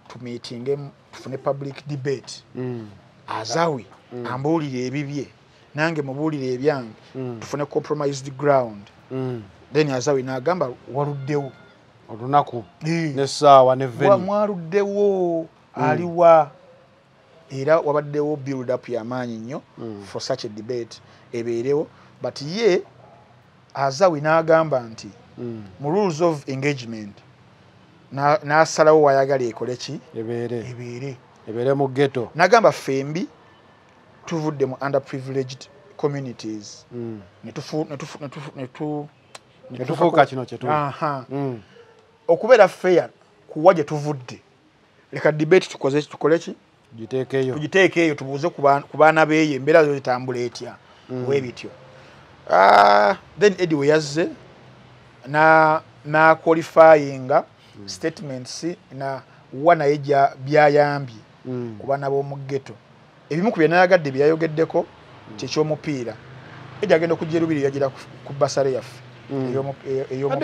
to meeting tufune public debate azawi ambuulire ebibye nange mubuulire ebyange tufune compromised ground then azawi n'agamba waluddewo olunaku n'essaawa ne venue mwaluddewo aliwa era wabaddewo build up y'amaanyi nnyo for such a debate ebeerewo but ye azawi n'agamba nti mu rules of engagement n'asalawo wayagala ekole ki ebeere mu ghetto n'agamba fembi tuvudde mu underprivileged communities netufuuka kino kyetu okubeera fair kuwa gye tuvudde leka debate tukole ki tugiteeke eyo tubuuze ku baana beeyo embeera zo zitambula etya webityo then Eddie we yazze qualifyinga statements na wa naye byayambye ku baana b'omu ghetto ebimu ku bye nayagadde byayogeddeko kyekyomupiira Eddie agenda okujja erubiri yagira ku basale yaffe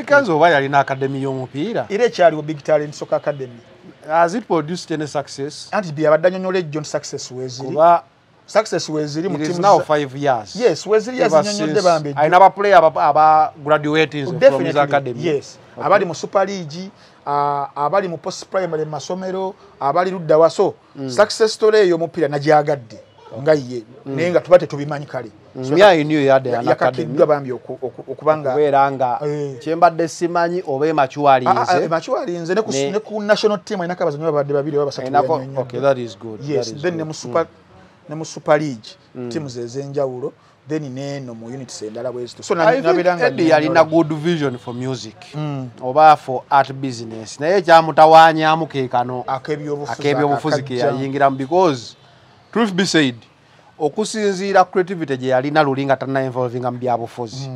Kanzo oba yalina academy y'omupiira era ekyaliwo Big Talent Soccer Academy. Has it produced any success? Anti byabadde annyonnyola John success weziri. Kuba success weziri mu team. It is now 5 years. Yes, weziri yazinnyonnyodde bambe. I never play aba graduates from his academy. Yes. Okay. Abali mu Super League, abali mu post primary masomero, abali luddawa so success story y'omupiira nagyagadde. Nga ye nenga tubate tubimanyi kale so I knew yade yakakidwa bambi okubanga weranga kyembadde simanyi oba machualinze machualinze ne ku national team ina kabazanyo babadde babiri babasatu okay that is good yes that is then good. ne mu super league teams ezenjawulo then neno mu units endala bwesto so nabiranga Eddie yalina good vision for music oba for art business naye kyamutawanyamu kekano akebyobufuzi ke yayingiramu because truth be said okusinziira creativity gye yalina lulinga tana involving mu byabufuzi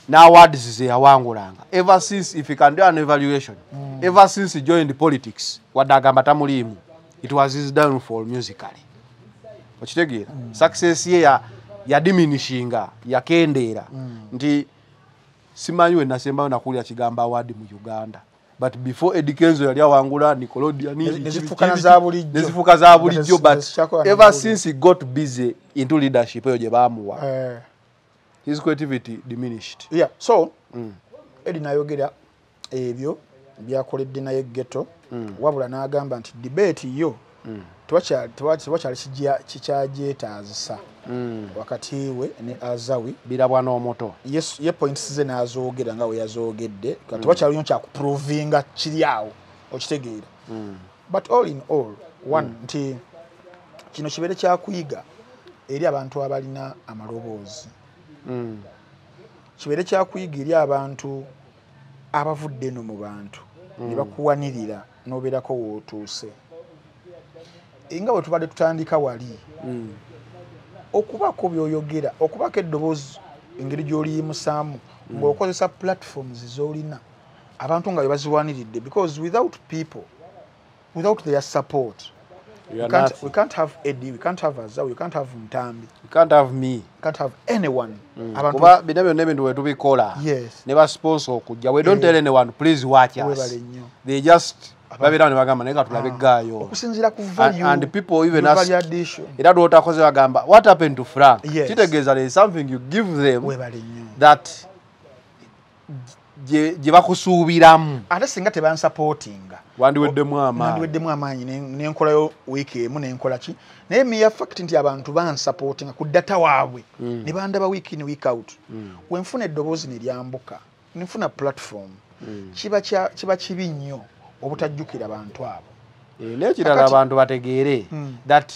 na awards ze yawangulanga ever since if you can do an evaluation ever since he joined politics wadagamba tamulimu it was his downfall musically okitegeera success ye ya diminishing ya kendera nti simanyi we nasembayo nakulya kigamba award mu Uganda. But before Eddie Kenzo yali awangula Nickelodeon nezifuka za bulijjo but ever since he got busy into leadership eyo gye bamuwa his creativity diminished. Yeah, so Eddie nayogera ebyo byakoledde naye ghetto wabula n'agamba nti debate yo twakyali kikyagyetaazisa wakati we ne Azawi birabwa n'omuto yes ye points ze n'azoogera nga we yazoogedde twakyaliyo kyakuprovinga kiri awo okitegeera but all in all one nti kino kibeere kyakuyiga eri abantu abalina amaloboozi kibeere kyakuyiga eri abantu abavudde eno mu bantu ne bakuwanirira n'obeerako wootuuse nga bwe tubadde tutandika wali okubaako by'oyogera okubaako eddoboozi engeri gy'oliyimusaamu ng'okozesa platforms z'olina abantu nga bwe baziwaniridde because without people without their support we can't have Eddie, we can't have Azza, we can't have Mtambi, you can't have me, we can't have anyone. Kuba bina byonna bintu bwe tubikola ne ba sponsor okujja we don't tell anyone please watch us, they just babira ne bagamba naye katulabe gayo okusinzira ku value and people even ask era lwotakoze bagamba what happened to Frank kitegeeza there is something you give them that gye bakusuubiramu ate singa tebansupportinga wandiweddemu amaanyi nenkolayo wiiki emu nenkola ki naye mere fact nti abantu bansupportinga ku data waabwe ne bandaba week in week out wenfuna eddoboozi ne lyambuka nfuna platform kiba kibi nnyo obutajjukira abantu abo n'ekirala abantu bategeere that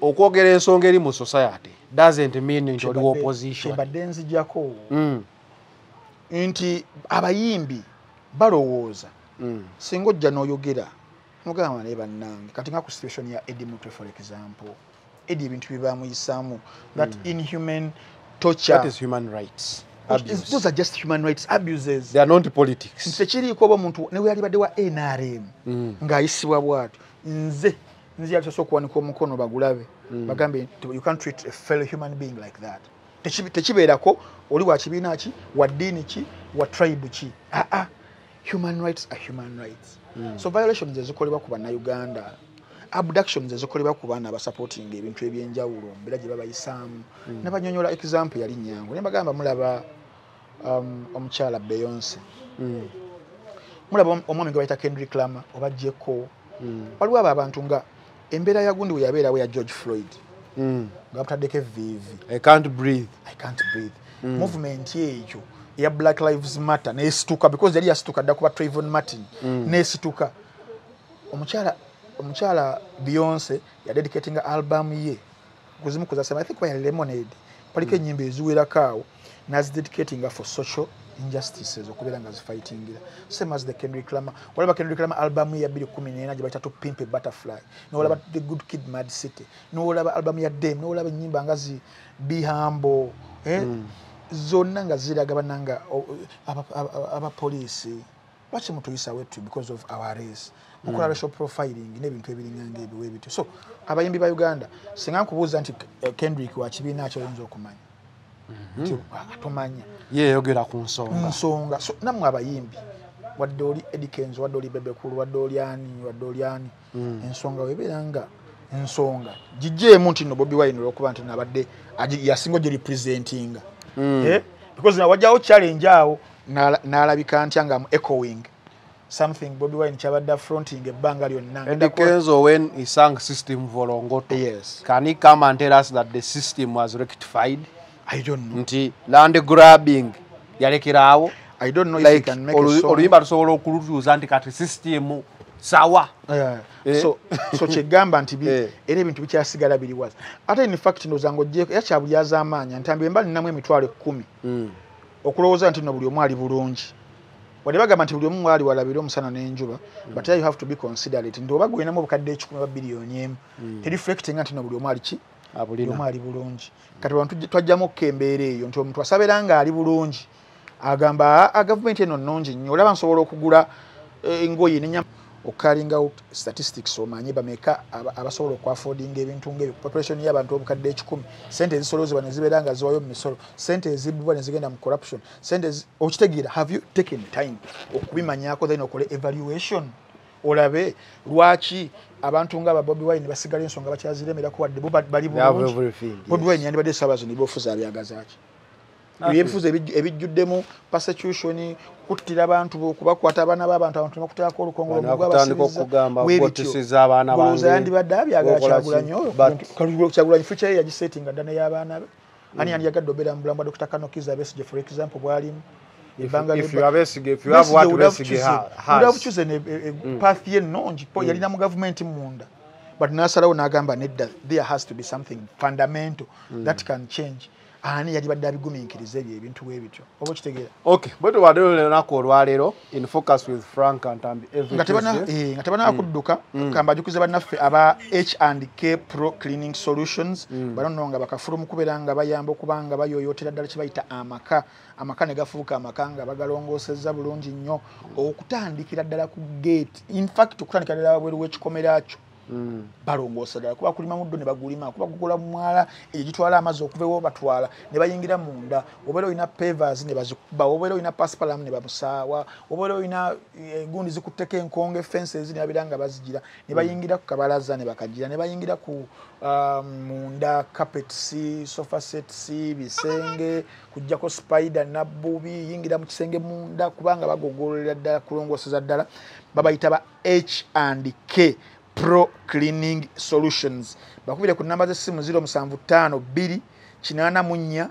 okwogera ensonga eri mu society doesn't mean nti oli opposition badde nzijjako nti abayimbi balowooza singa ojja n'oyogera mugamba naye bannange kati nga ku situation ya Eddie Mutwe for example Eddie ebintu bibamuyisaamu that inhuman torture that is human rights abuse. Those are just human rights abuses. They are not politics. Nsekiriiko omuntu ne we alibadde wa NRM ng'ayisibwa bw'atyo nze yalisoose okuwanika omukono bagulabe bagambe you can't treat a fellow human being like that. Tekibeerako oli wa kibiina ki wa ddiini ki wa tribe ki human rights are human rights. So violations ezikolebwa ku bannayuganda abductions ezikolebwa ku baana abasupporting ebintu ebyenjawulo mbeera gye babayisaamu n'abanyonyola example yali nnyangu ne bagamba mulaba omukyala Beyonce mulaba omwami gwe bayita Kendrick Lamar obajjeko waliwo abo abantu nga embeera ya gundi we yabeerawo ya George Floyd nga bataddeko evviivi I can't breathe movement eyo ya Black Lives Matter nesituka because yali yasituka dda kuba Trayvon Martin nesituka omukyala Beyonce ya dedicating album ye kuzimu kuzasema I think by Lemonade paliko ennyimba eziwerako nas dedicating for social injustices okubeera nga zifightingira same as the Kendrick Lamar walaba Kendrick Lamar album ya 2014 gye bayita to Pimp a Butterfly n'olaba The Good Kid Mad City n'olaba album ya Dame n'olaba ennyimba nga zi Be Humble zonna nga ziraga bananga abapoliisi lwaki mutuyisa wetu because of our race mukola racial profiling n'ebintu ebiringanga ebyo webityo so abayimbi ba Uganda singa nkubuuza nti Kendrick wa kibiina kyo oyinza okumanya atumanya yeyogera ku nsonga so namwe abayimbi wadde oli Eddie Kenzo wadde oli Bebe Cool wadde oli ani ensonga webeeranga ensonga gijjeemu nti no Bobi Wine olwokuba nti nabadde yasinga gye representinga because na wajjawo challenge awo n'alabika ntya nga echoing something Bobi Wine kyabadde fronting ebbanga lyonna Eddie Kenzo when he sang System Volongoto can he come and tell us that the system was rectified? I don't know. Nti land grabbing yalekerawo I don't know like, if you can make a song. Oluyimba tusobola okulutuuza nti kati system sawa. So kyegamba nti era ebintu bikyasigala biri wazi. Ate in fact nozango jeko yakyabulyaza amaanyi ntambi embali namwe emitwalo 10. Okulowooza nti no buli omu ali bulungi. Wali bagamba nti buli omu mwali walabira omusana n'enjuba but you have to be considerate nti oba gwinamu obukadde 10 billion emu reflecting nti no buli omu ali ki abulina ali bulungi kati abantu twajjamu okembeera eyo nti omuntu asabera nga ali bulungi agamba government eno nnungi nnyo olaba nsobola okugula engoye n'ennyama okalinga out statistics omanye bameka abasobola okwaffordinga ebintu ng'ebyo population y'abantu obukadde 10 sente ezisolozebwa ne zibeera nga ziwayo mu misolo sente ezibbibwa ne zigenda mu corruption sente okitegeera have you taken time okubimanyaako then okole evaluation olabe lwaki abantu nga Bobi Wine basigala ensonga bakyaziremerako wadde bo bali bulungi Bobi Wine yandibadde sabazo ne bofuza abyagazaaki ebyefuza ebijjuddemu persecution kuttira abantu kubakwata abaana b'abantu abantu bakutako olukongolo gw'abasibisiza abaana bange yandibadde abyagala Kyagulanyi oyo Kyagulanyi future yagisetinga ddala y'abaana be ani yandiyagadde obeera mu bulamu bwa Dr. Kano Kiza Besigye for example bwalimu if you have what Besigye has would have chosen a path ennungi yalina mu government munda but nasalawo n'agamba nedda there has to be something fundamental that can change. Ani yali badde abigumiikiriza ebintu bwe bityo oba kitegeera. Okay, bwe tubadde olunaku olwaleero in focus with Frank Antambi nga tebana kudduka kamba ajukiza bannaffe aba H&K Pro Cleaning Solutions bano nno nga bakafulumu kubeera nga bayamba okubanga bayoyootera ddala kye bayita amaka ne gafuuka amaka nga bagalongoosezza bulungi nnyo okutandikira ddala ku gate, in fact okutandikira ddala wabweru w'ekikomera kyo balongoosa ddala kuba kulima muddo ne bagulima kuba gugula mwala egitwala amazzi okuvewo batwala ne bayingira munda obeera olina pavers ne bazikuba obeera olina paspalam ne bamusaawa obeera olina gundi zikutteko enkonge fences ne babira nga bazigira ne bayingira ku kabalaza ne bakagira ne bayingira ku munda carpets sofa sets bisenge kujjako spider nabbubi yingira mu kisenge munda kubanga bagogolera ddala kulongooseza ddala babayita ba H&K Pro Cleaning Solutions. Bakubire ku namba z'essimu 0752 84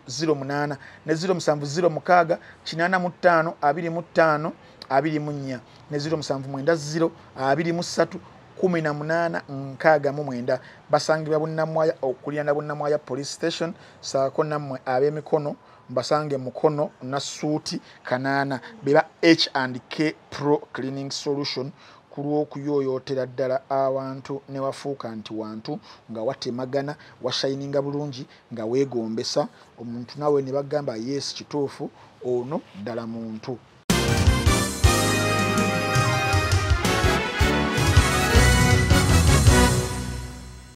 0308 ne 0706 85 25 24 ne 0790 23 18 basangibwa Bunnamwaya okulya Bunnamwaya Police Station saako nammwe ab'emikono mbasange mukono na suuti kanana beba H&K Pro Cleaning Solution kulw'okuyoyootera ddala abantu ne wafuuka nti wantu nga watemagana washayininga bulungi nga weegombesa omuntu nawe ne bagamba yes kituufu ono ddala muntu.